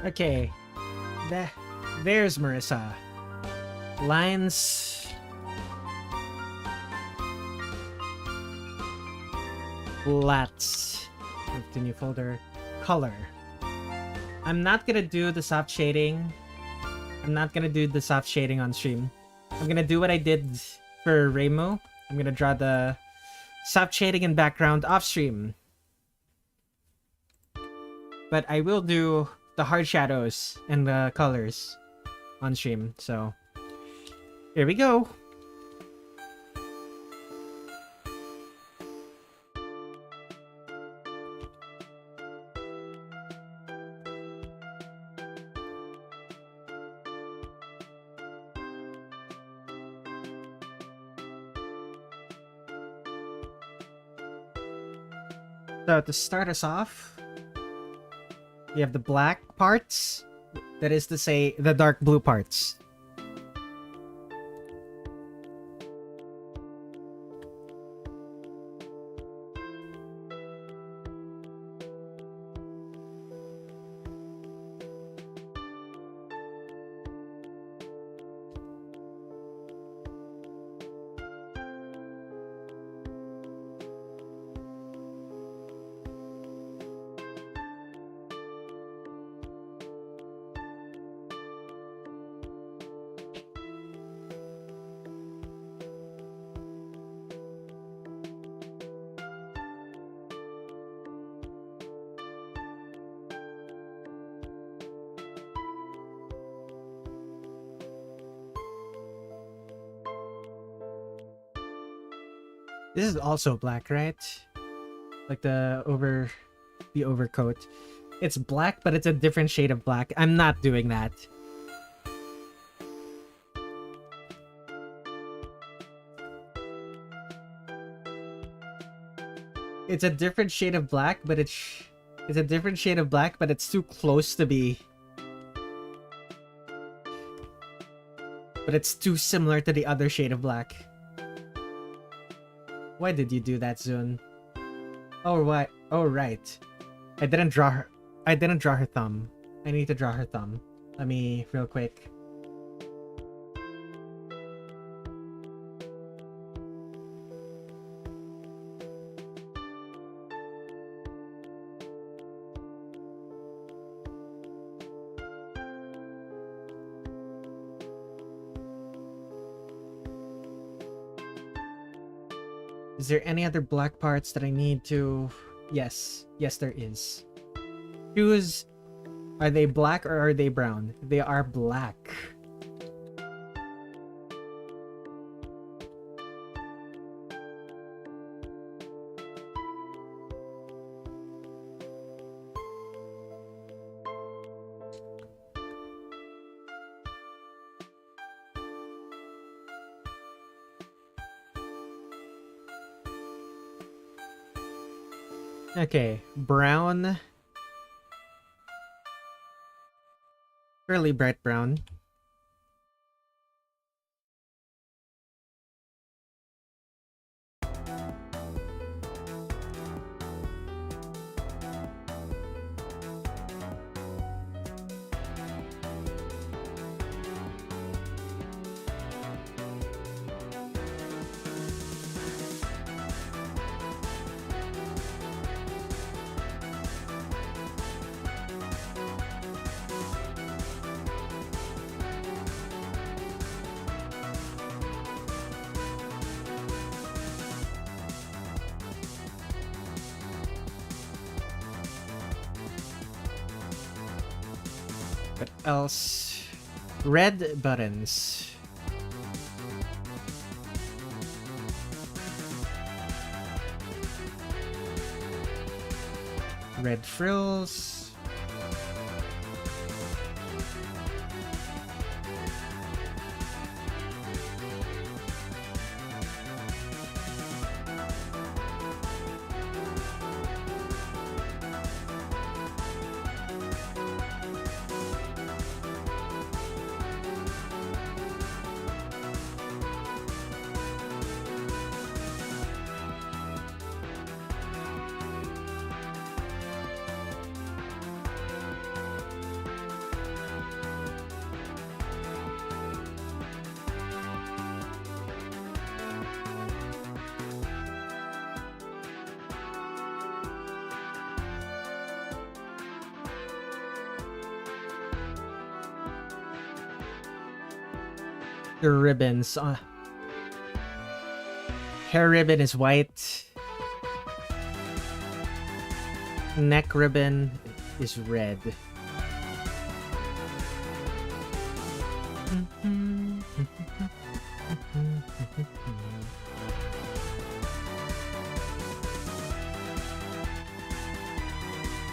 Okay, there's Marisa. Lines. Flats. Move to new folder. Color. I'm not gonna do the soft shading. I'm not gonna do the soft shading on stream. I'm gonna do what I did for Reimu. I'm gonna draw the soft shading and background off stream. But I will do the hard shadows and the colors on stream. So here we go. So to start us off, you have the black parts, that is to say, the dark blue parts. This is also black, right? Like the overcoat. It's black, but it's a different shade of black. I'm not doing that. It's a different shade of black, but it's a different shade of black, but it's too close to be. But it's too similar to the other shade of black. Why did you do that, Zun? Oh, what? Oh, right. I didn't draw her thumb. I need to draw her thumb. Let me, real quick. Is there any other black parts that I need to... Yes. Yes, there is. Shoes, are they black or are they brown? They are black. Okay, brown. Fairly bright brown. What else? Red buttons. Red frills. The ribbons. Hair ribbon is white. Neck ribbon is red.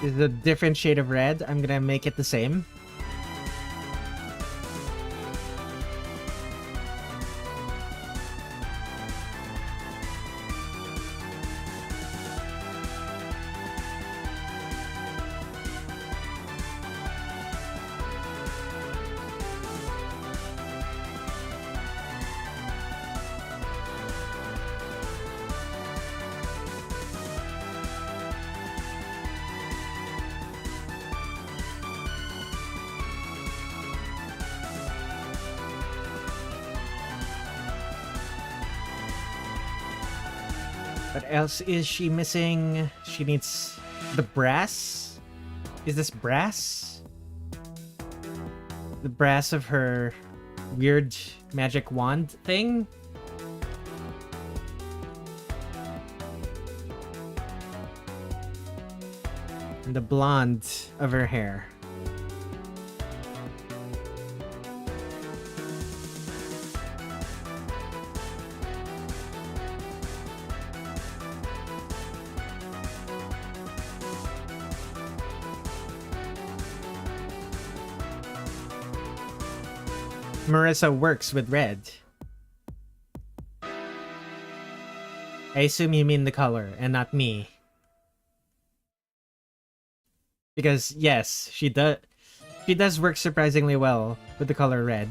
This is a different shade of red. I'm gonna make it the same. What else is she missing? She needs the brass. Is this brass? The brass of her weird magic wand thing? And the blonde of her hair. Marisa works with red. I assume you mean the color and not me. Because yes, she does work surprisingly well with the color red.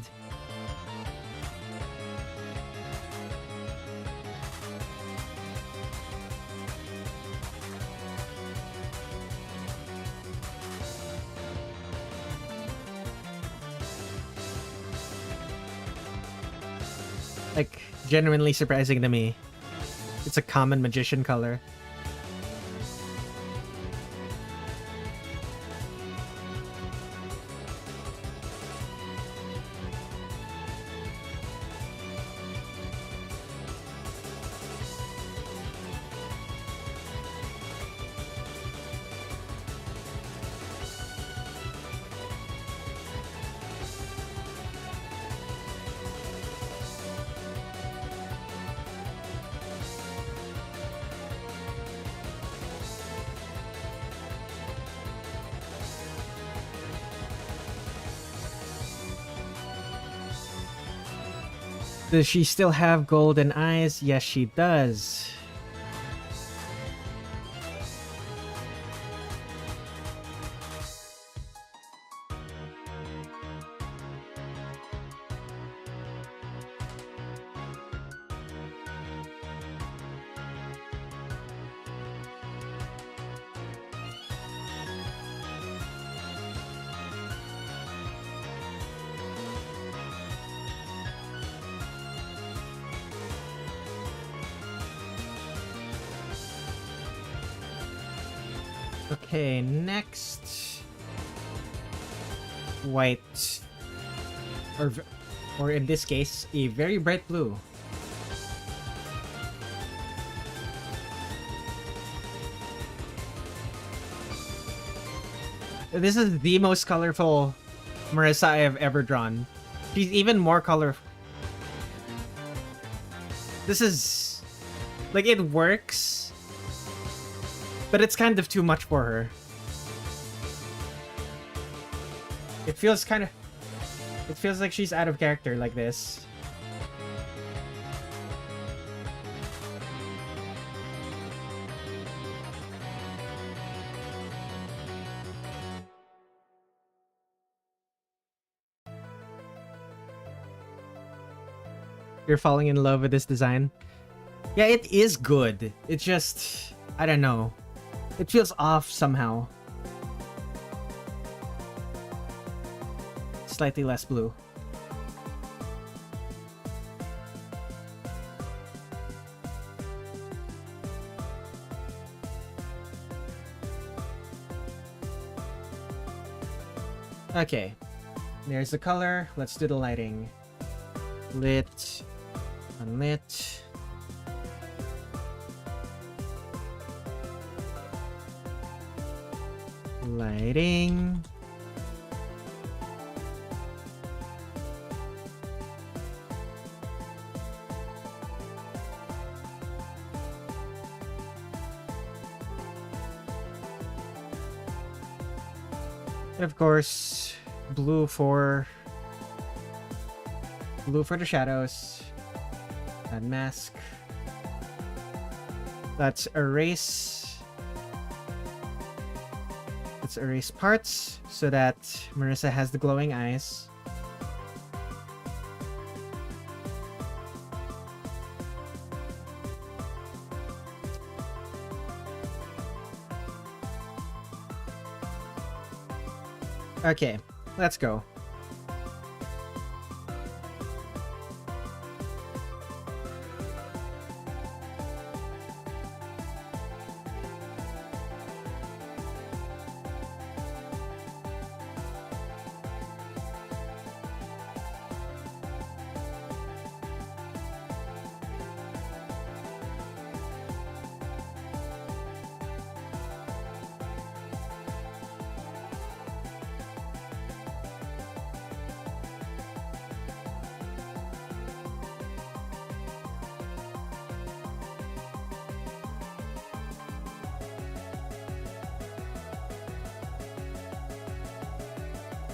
Like, genuinely surprising to me. It's a common magician color. Does she still have golden eyes? Yes, she does. Okay, next. White. Or in this case, a very bright blue. This is the most colorful Marisa I have ever drawn. She's even more colorful. This is... like, it works, but it's kind of too much for her. It feels kind of... it feels like she's out of character like this. You're falling in love with this design? Yeah, it is good. It's just... I don't know. It feels off somehow. Slightly less blue. Okay. There's the color. Let's do the lighting. Lit. Unlit. Lighting. And of course, blue for the shadows. Add mask. Let's erase. Let's erase parts so that Marisa has the glowing eyes. Okay, let's go.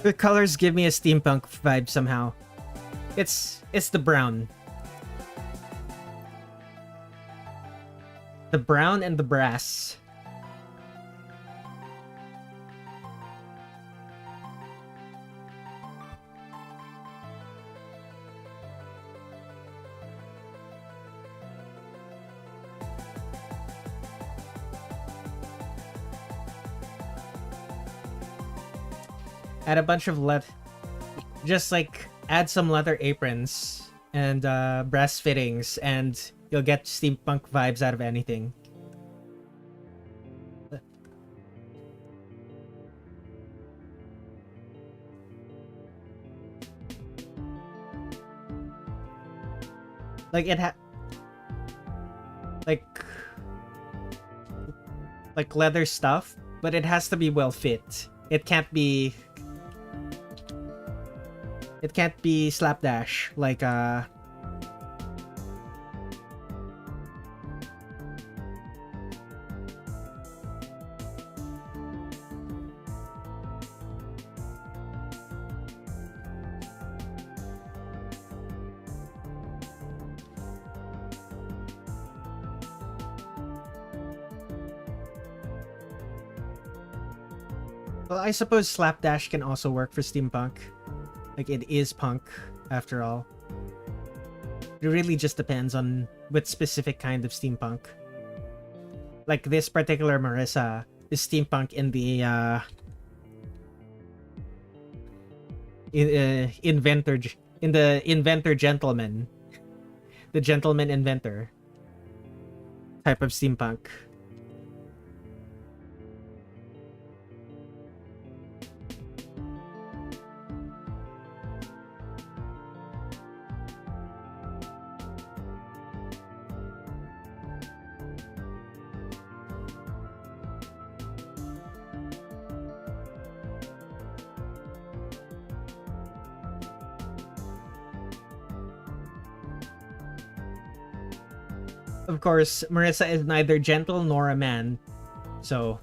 The colors give me a steampunk vibe somehow. It's the brown. The brown and the brass. Add a bunch of just like add some leather aprons and brass fittings and you'll get steampunk vibes out of anything. Like like leather stuff, but it has to be well fit. It can't be slapdash like Well, I suppose slapdash can also work for steampunk. Like, it is punk, after all. It really just depends on what specific kind of steampunk. Like, this particular Marisa is steampunk in the, inventor gentleman. The gentleman inventor type of steampunk. Of course, Marisa is neither gentle nor a man, so...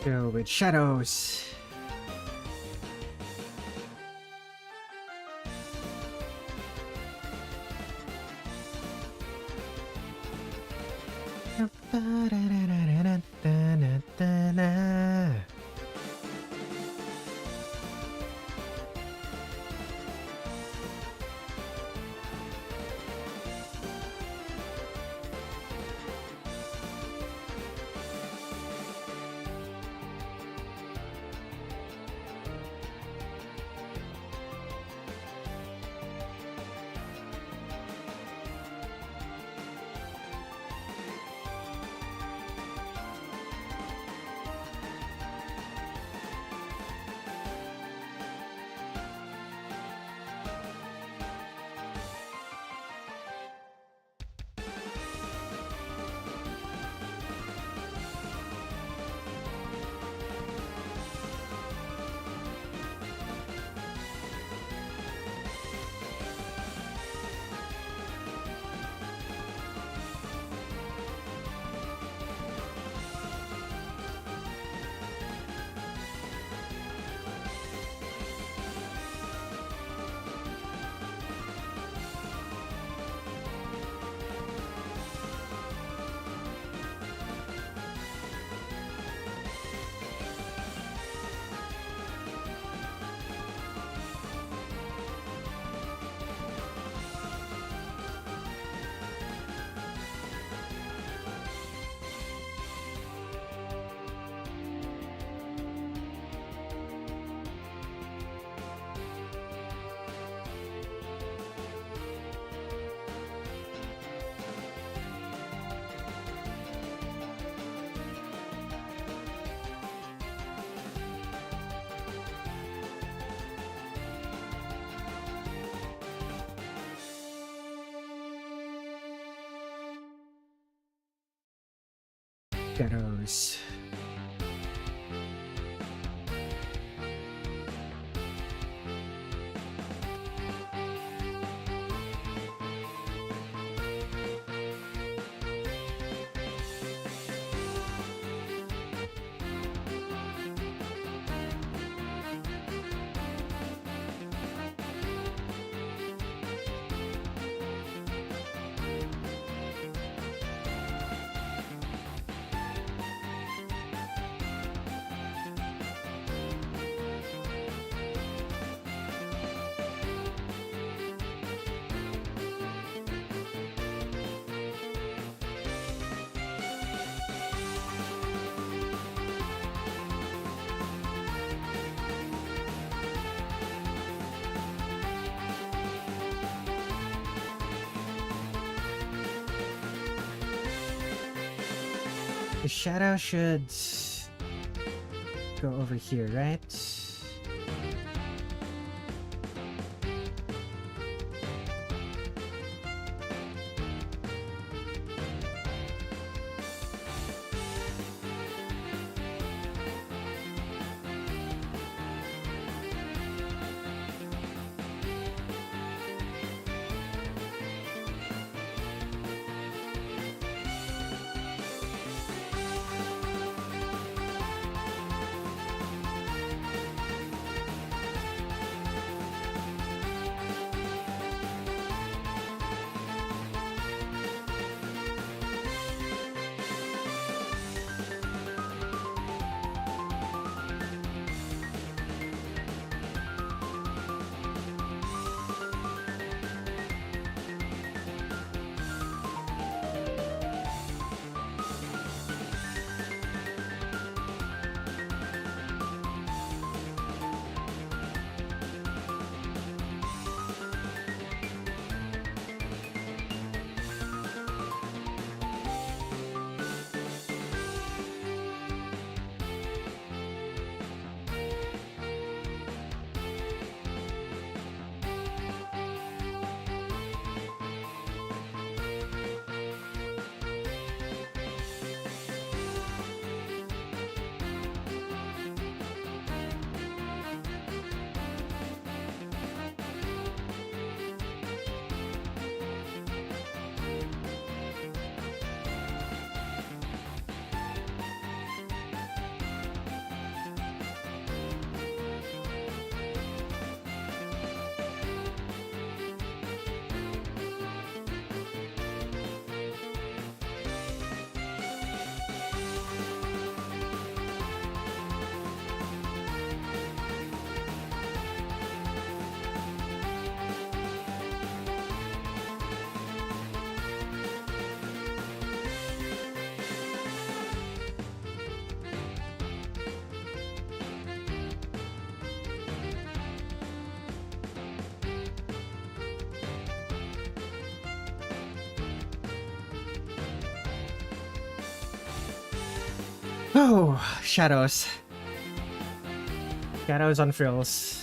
Go with shadows. Shadows. The shadow should go over here, right? Oh, shadows. Shadows on frills.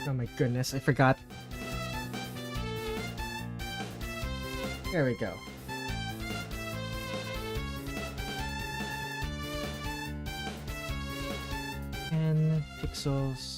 Oh my goodness, I forgot. There we go. And pixels.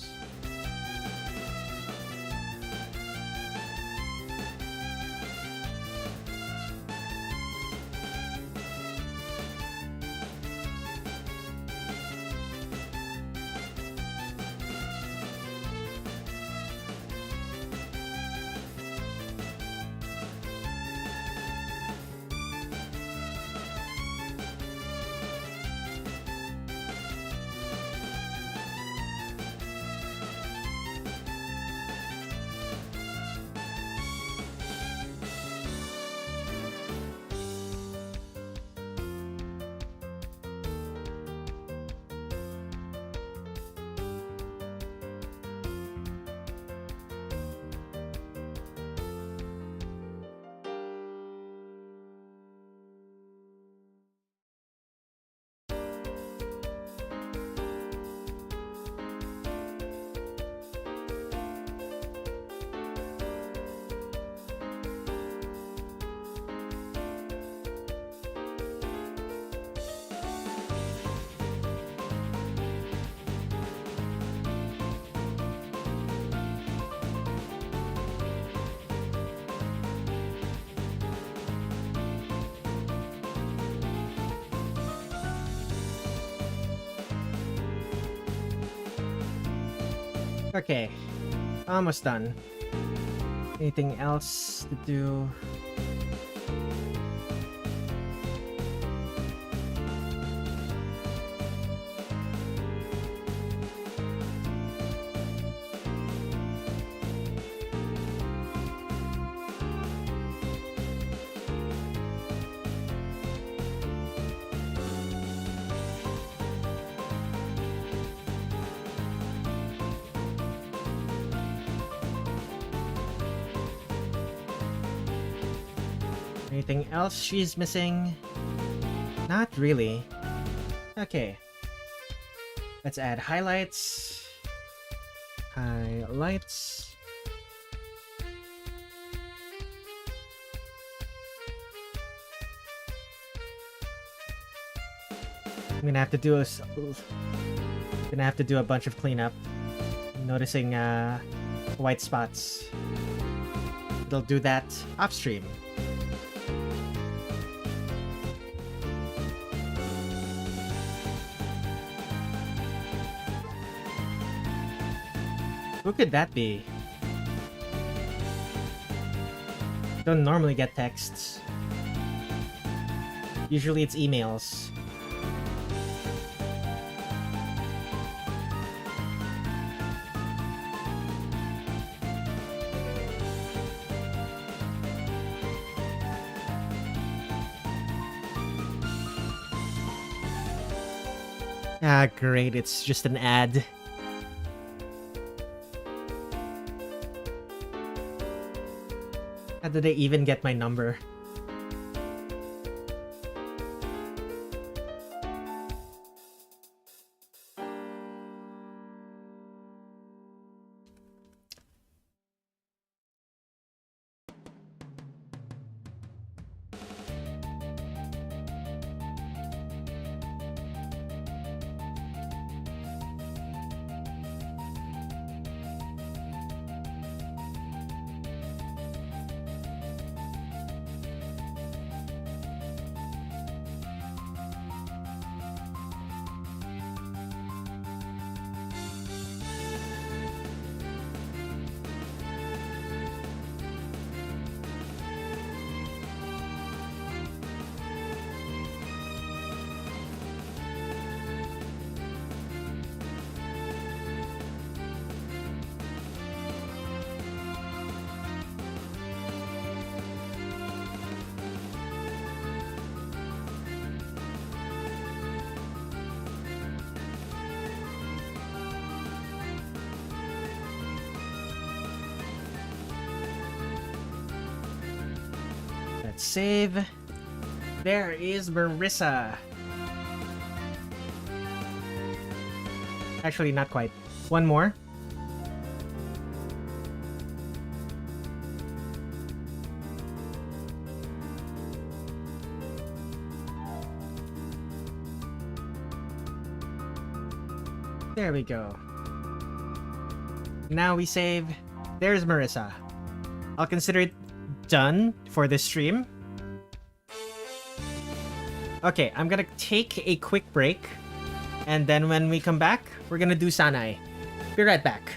Okay, almost done. Anything else to do? Anything else she's missing? Not really. Okay. Let's add highlights. Highlights. I'm gonna have to do a bunch of cleanup. I'm noticing white spots. They'll do that off stream. Who could that be? Don't normally get texts. Usually it's emails. Ah, great, it's just an ad. How did they even get my number? Save. There is Marisa. Actually, not quite. One more. There we go. Now we save. There's Marisa. I'll consider it done for this stream. Okay, I'm gonna take a quick break. And then when we come back, we're gonna do Sanae. Be right back.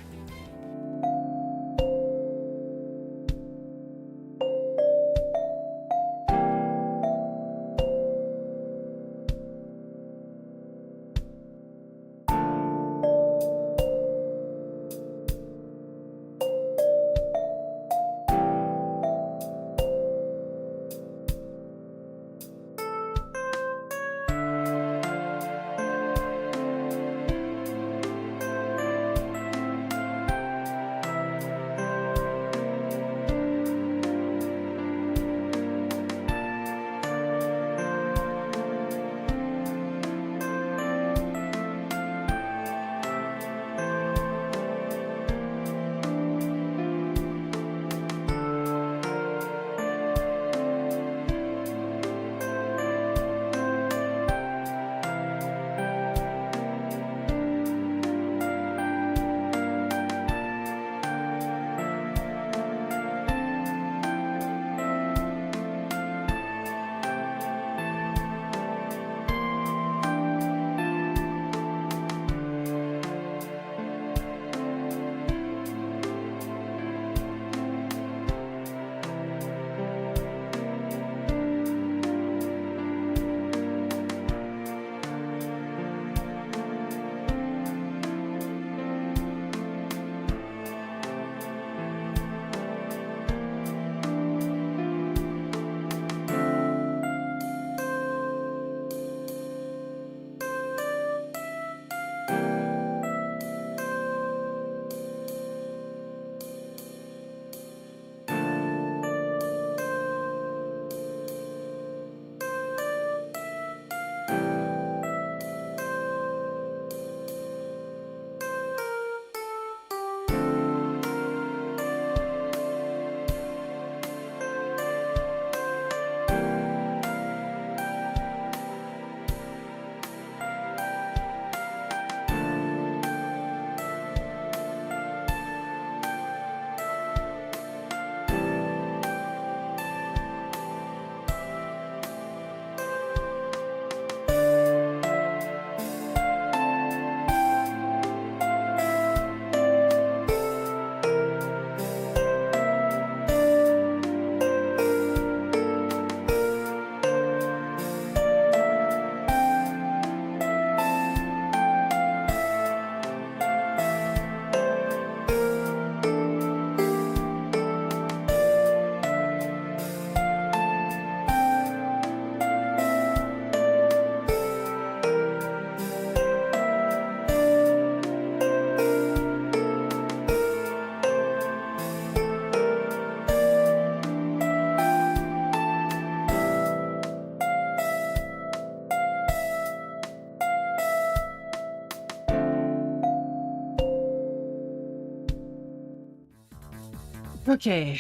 Okay,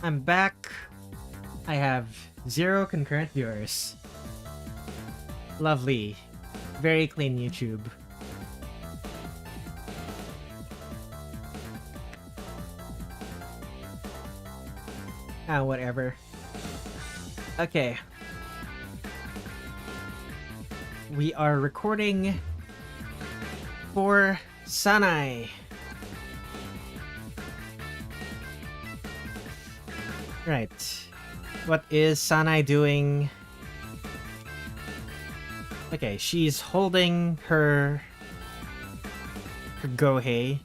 I'm back. I have 0 concurrent viewers. Lovely. Very clean YouTube. Ah, whatever. Okay. We are recording for Sanae. Right. What is Sanae doing? Okay, she's holding her Gohei.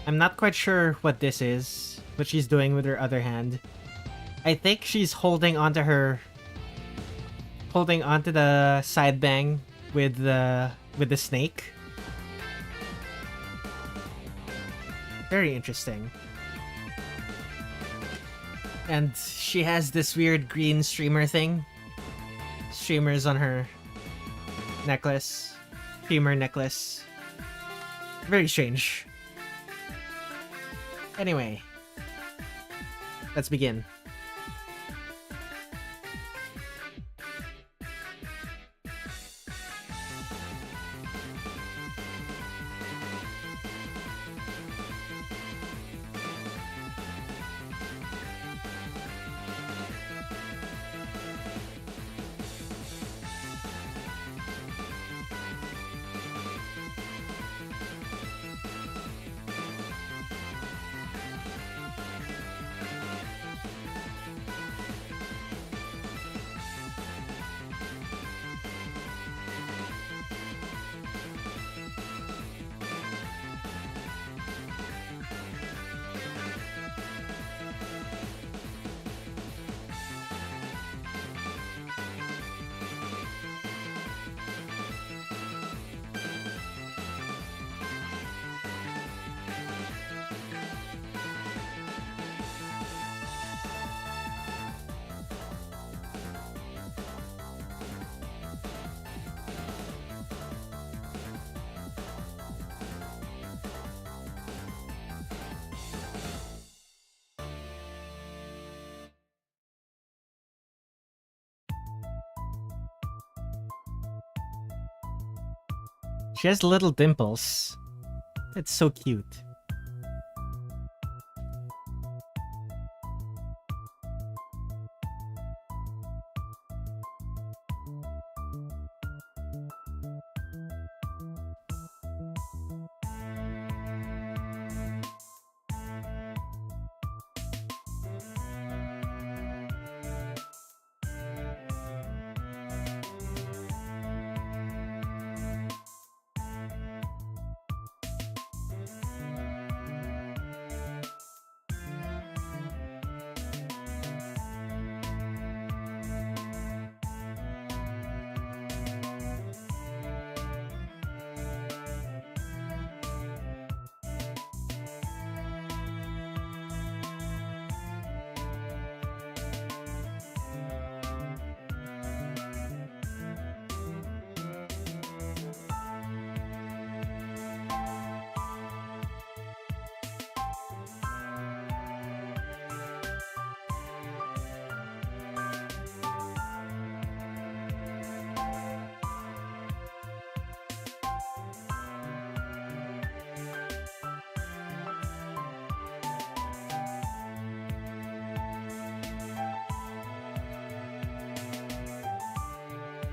I'm not quite sure what this is, what she's doing with her other hand. I think she's holding onto the side bang with the snake. Very interesting. And she has this weird green streamer thing. Streamers on her necklace. Streamer necklace. Very strange. Anyway. Let's begin. She has little dimples. It's so cute.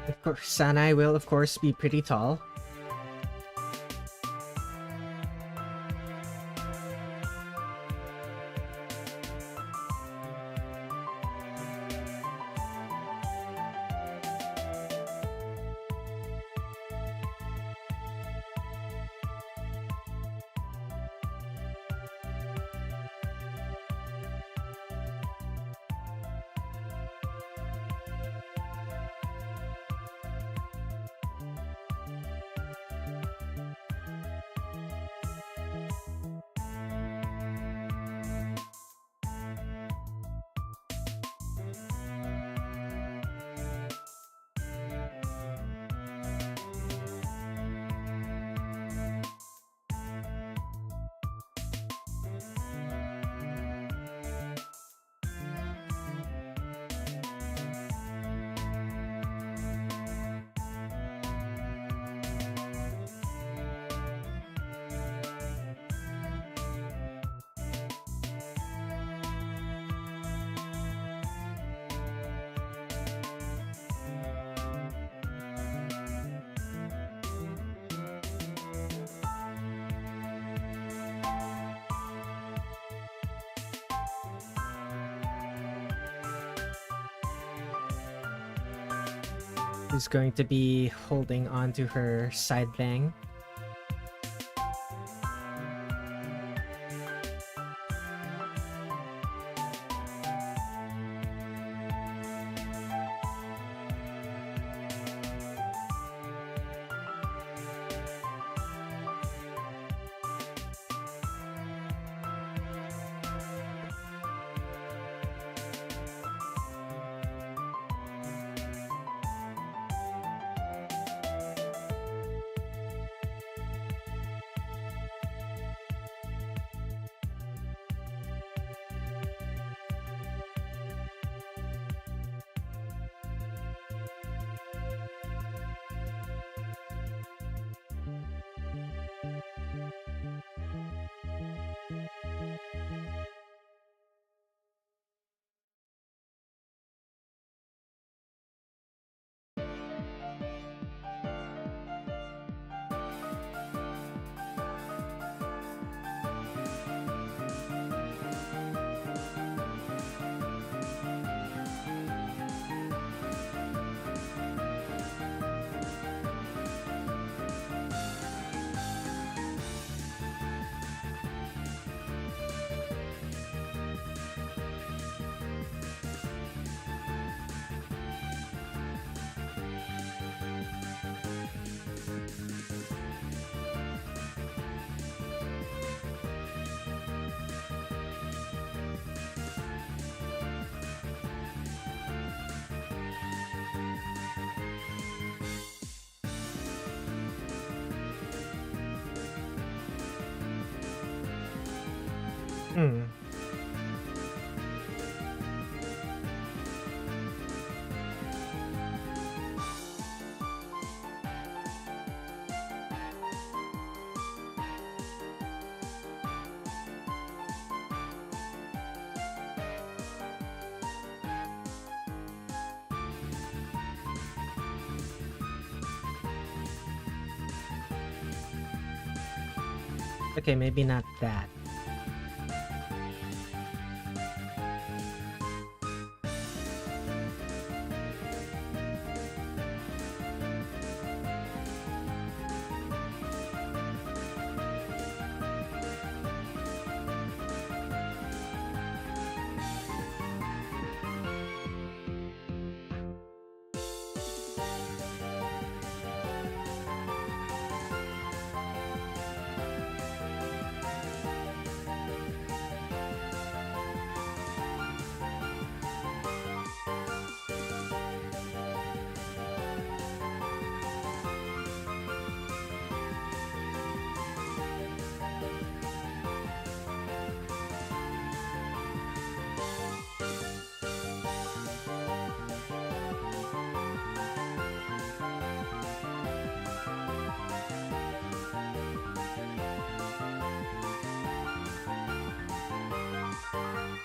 Of course, Sanae will, of course, be pretty tall. Who's going to be holding on to her side bang. Hmm. Okay, maybe not that.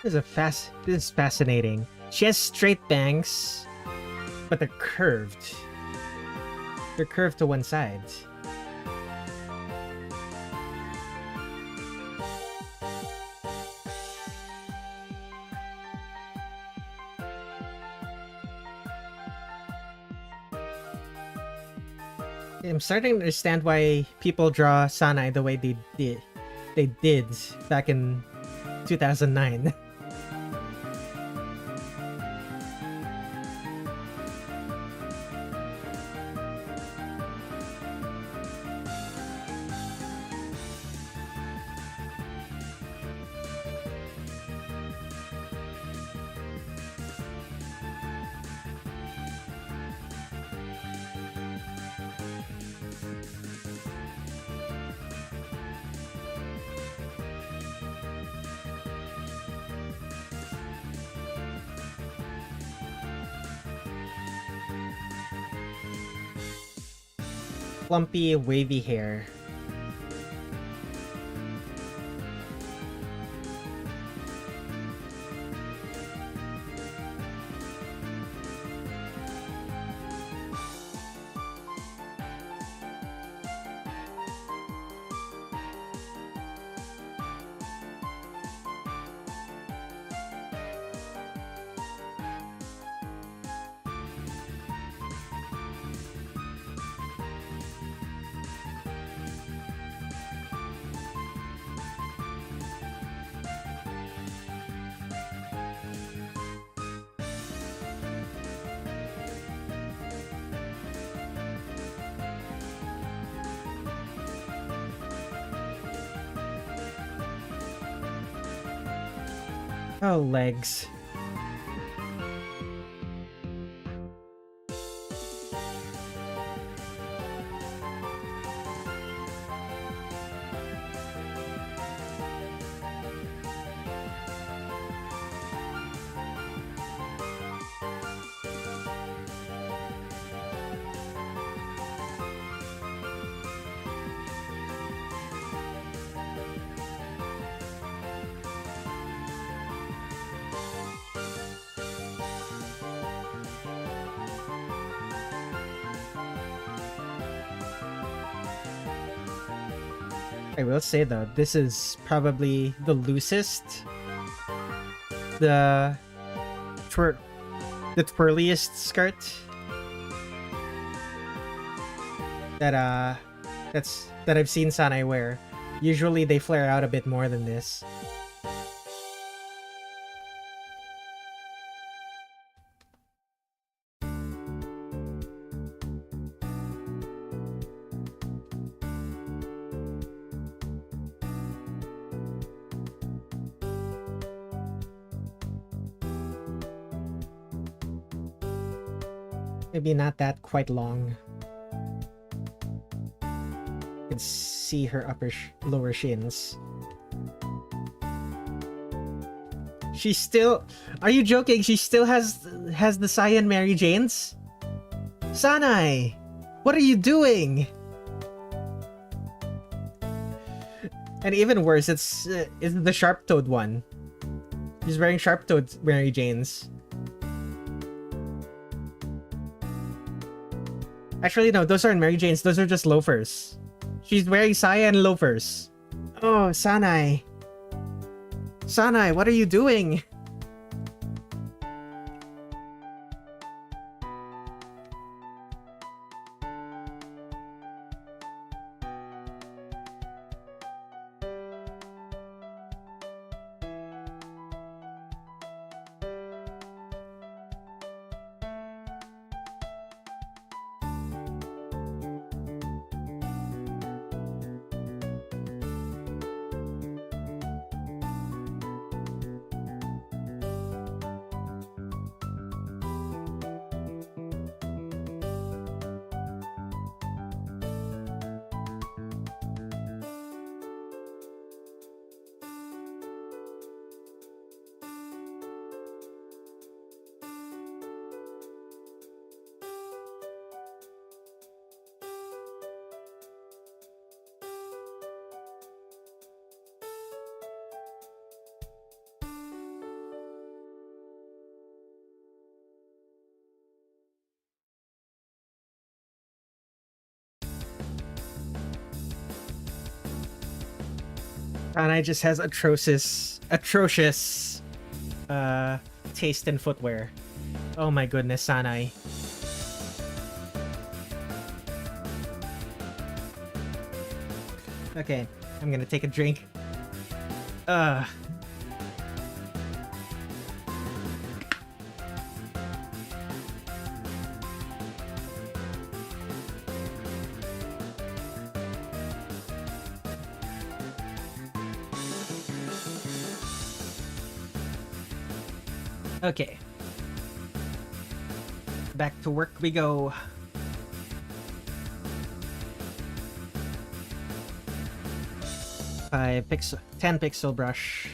This is fascinating. She has straight bangs, but they're curved. They're curved to one side. I'm starting to understand why people draw Sanae the way they did back in 2009. Plumpy, wavy hair. Oh, legs. I will say though, this is probably the loosest, the twirliest skirt that I've seen Sanae wear. Usually they flare out a bit more than this. Maybe not that quite long. You can see her lower shins. She still... Are you joking? She still has the Cyan Mary Janes? Sanae! What are you doing? And even worse, it's the Sharp-Toed one. She's wearing Sharp-Toed Mary Janes. Actually, no, those aren't Mary Janes. Those are just loafers. She's wearing cyan loafers. Oh, Sanae. Sanae, what are you doing? Sanae just has atrocious taste in footwear. Oh my goodness, Sanae. Okay, I'm gonna take a drink. Okay. Back to work we go. By 10 pixel brush.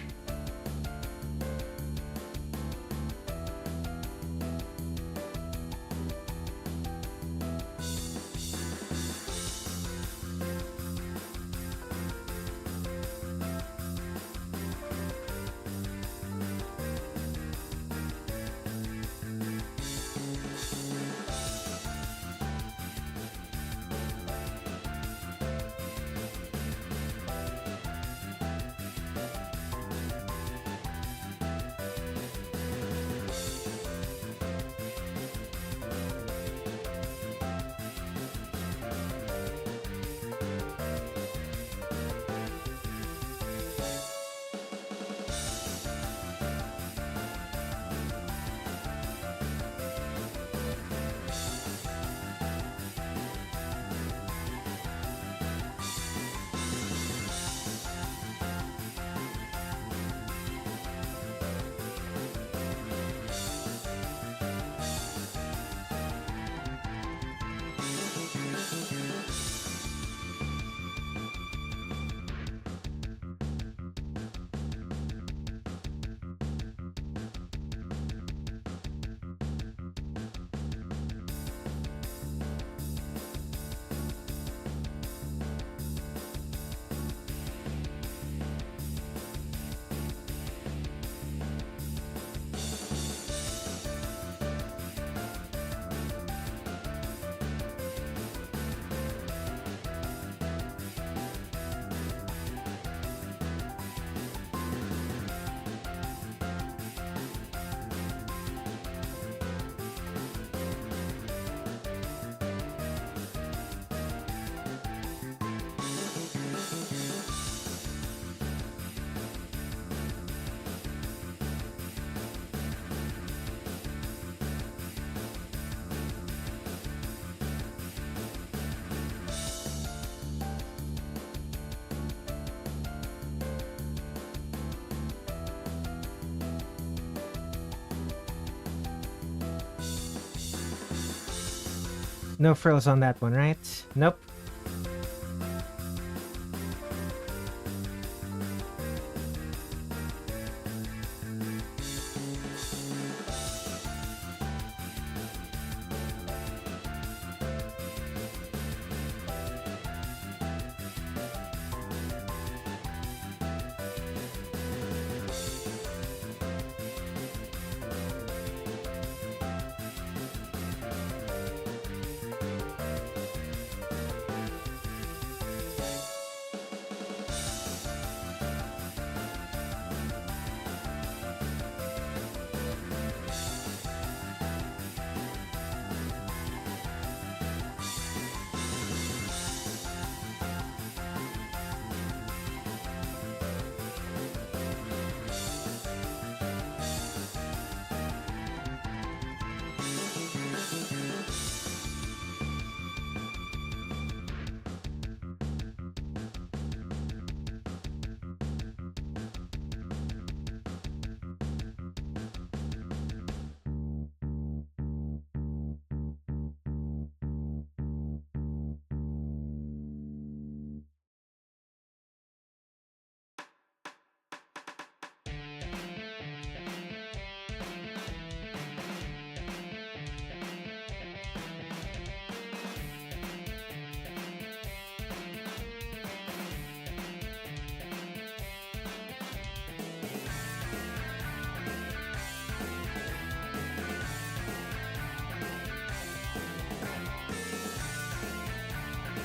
No frills on that one, right? Nope.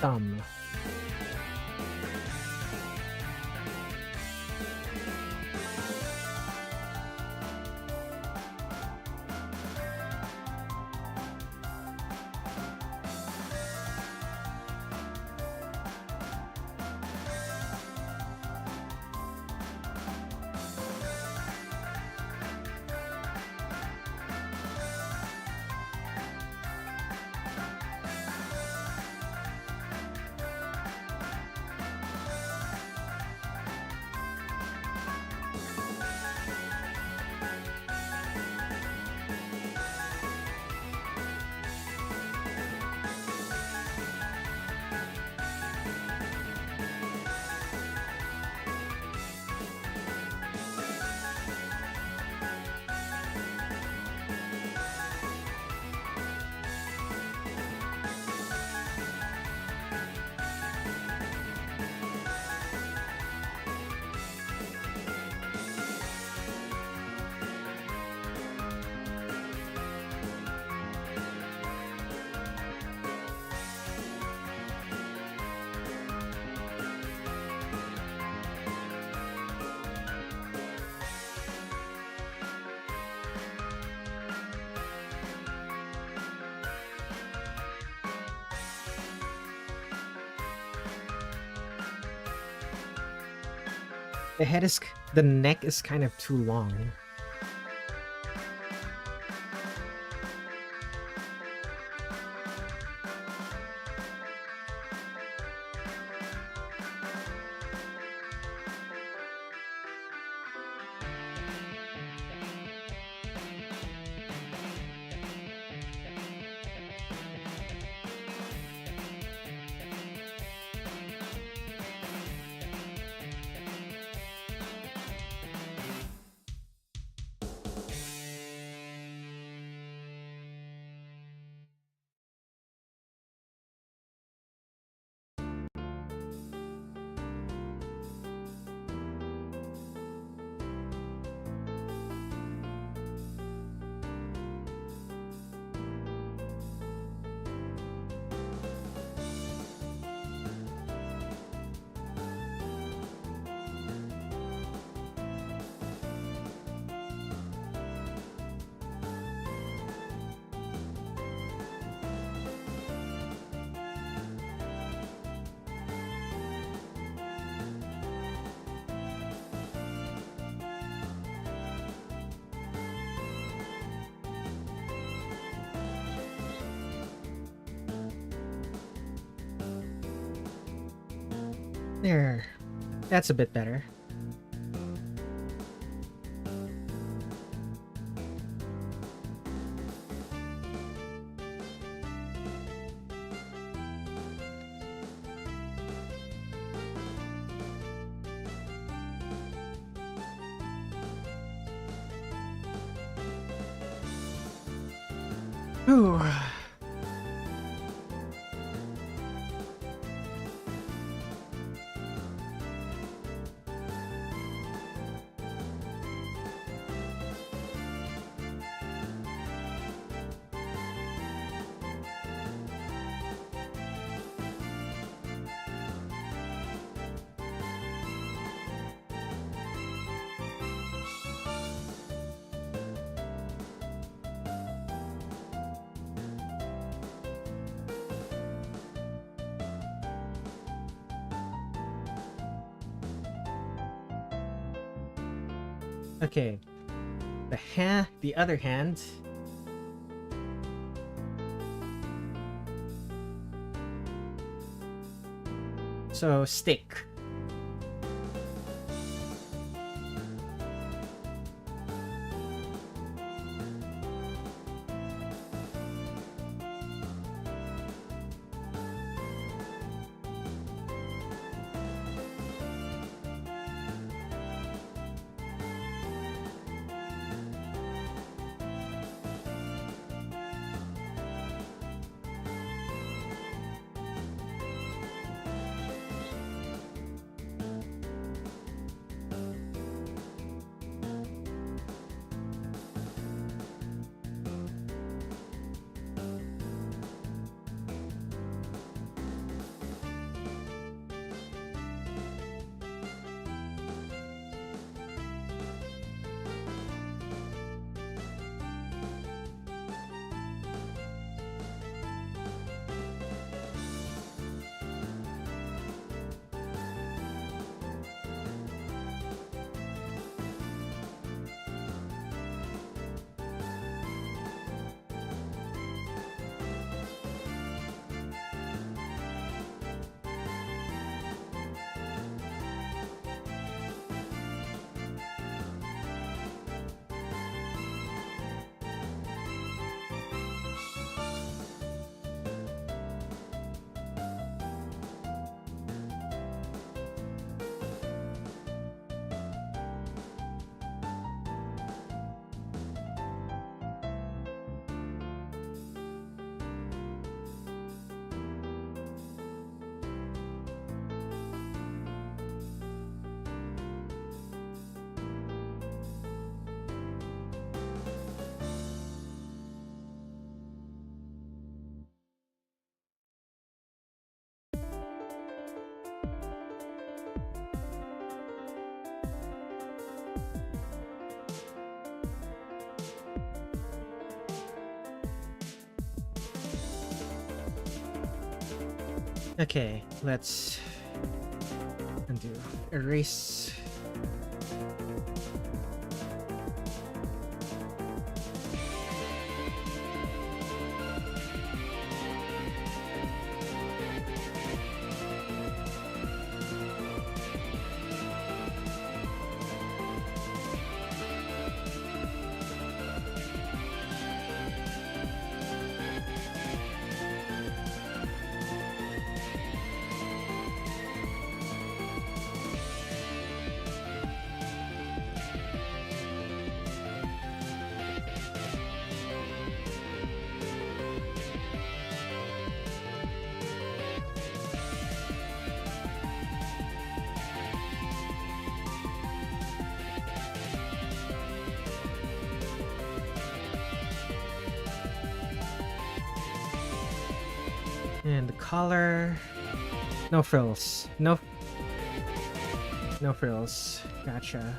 thumb. The neck is kind of too long. There. That's a bit better. Ooh. Okay, the other hand. So stick. Okay, let's undo. Erase. And the collar, no frills, no frills. Gotcha.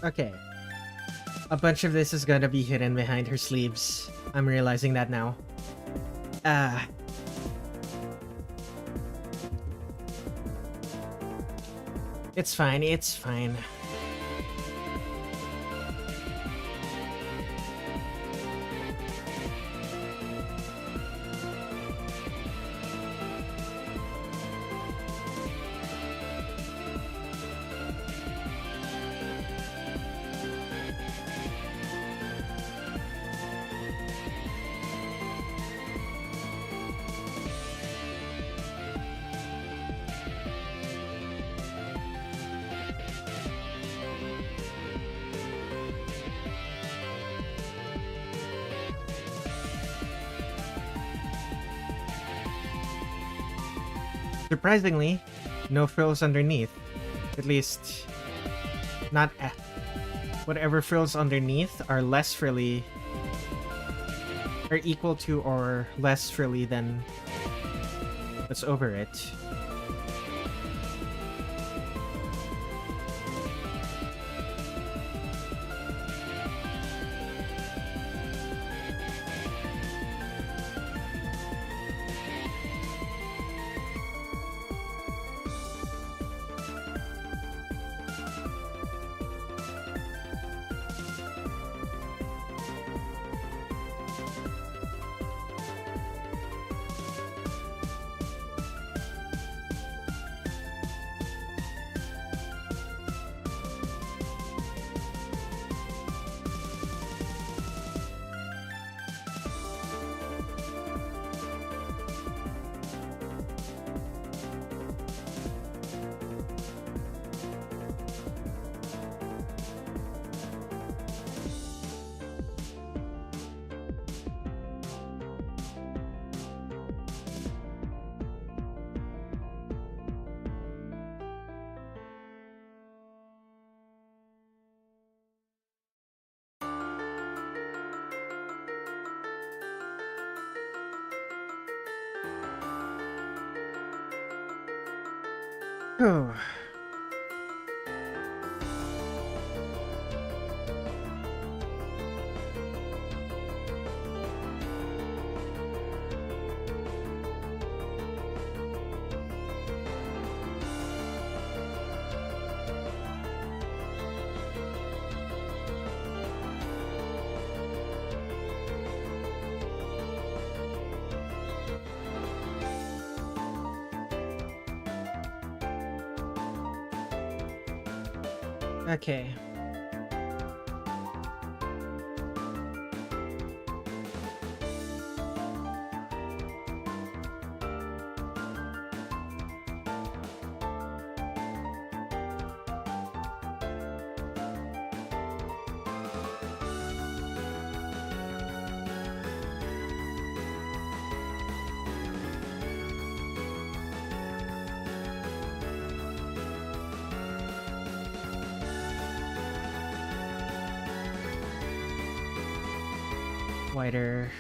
Okay. A bunch of this is gonna be hidden behind her sleeves. I'm realizing that now. It's fine, it's fine. Surprisingly, no frills underneath. At least, not whatever frills underneath are less frilly, are equal to or less frilly than what's over it. Oh. Okay. wider.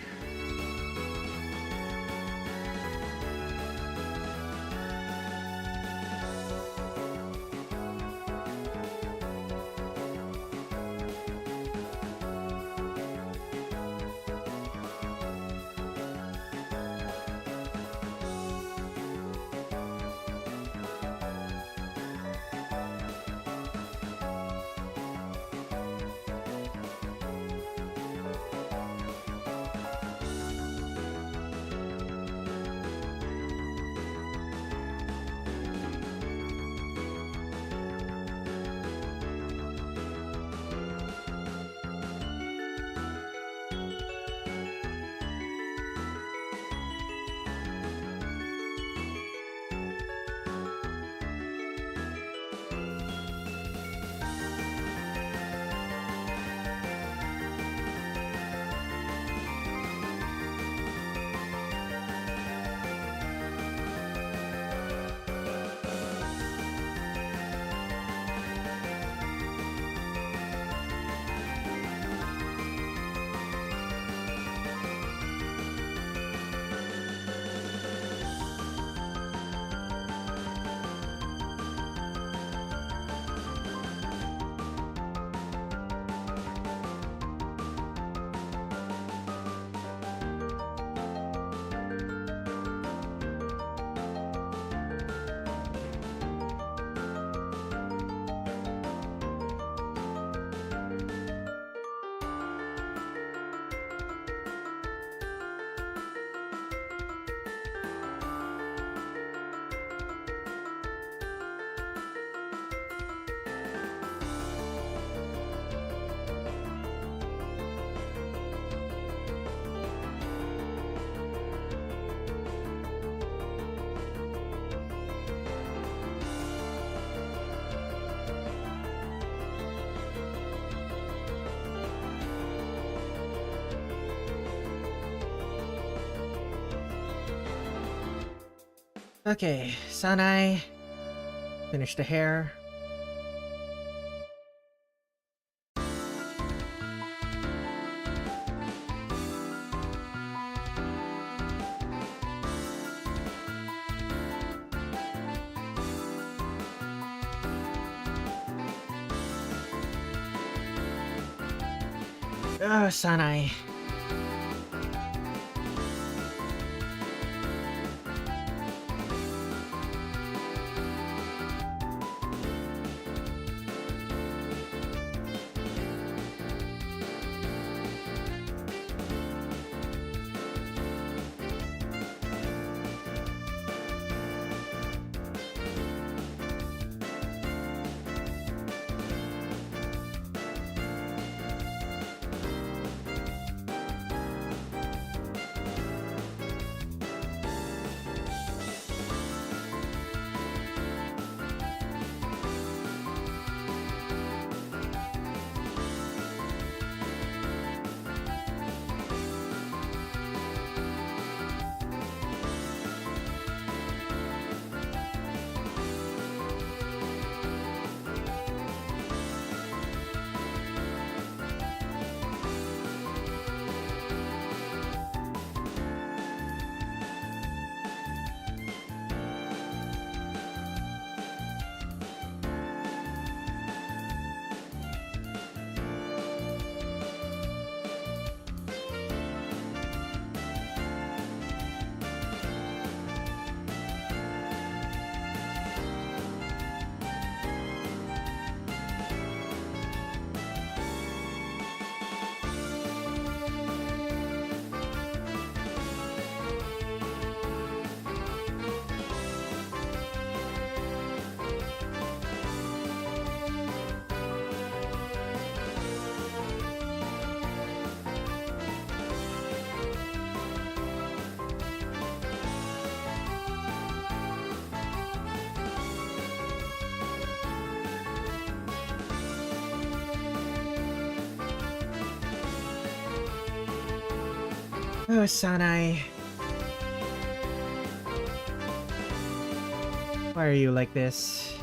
Okay, Sanae. Finish the hair. Oh, Sanae. Oh, Sanae. Why are you like this?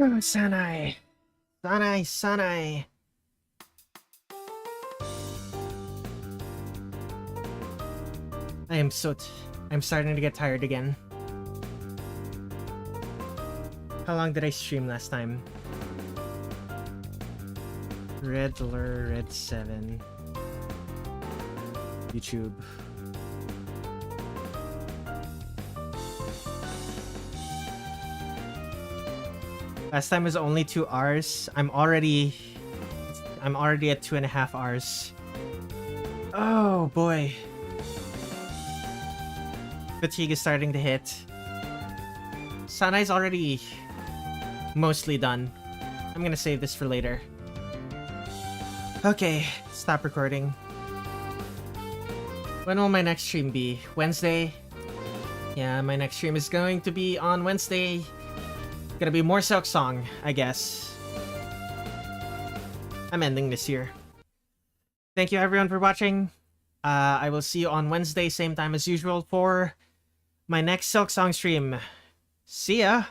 Oh, Sanae. Sanae. I'm starting to get tired again. How long did I stream last time? Redler Red7. YouTube. Last time was only 2 hours. I'm already at 2.5 hours. Oh boy. Fatigue is starting to hit. Sanae's already mostly done. I'm gonna save this for later. Okay, stop recording. When will my next stream be? Wednesday? Yeah, my next stream is going to be on Wednesday. Gonna be more Silk Song, I guess. I'm ending this year. Thank you everyone for watching. I will see you on Wednesday, same time as usual for my next Silk Song stream. See ya!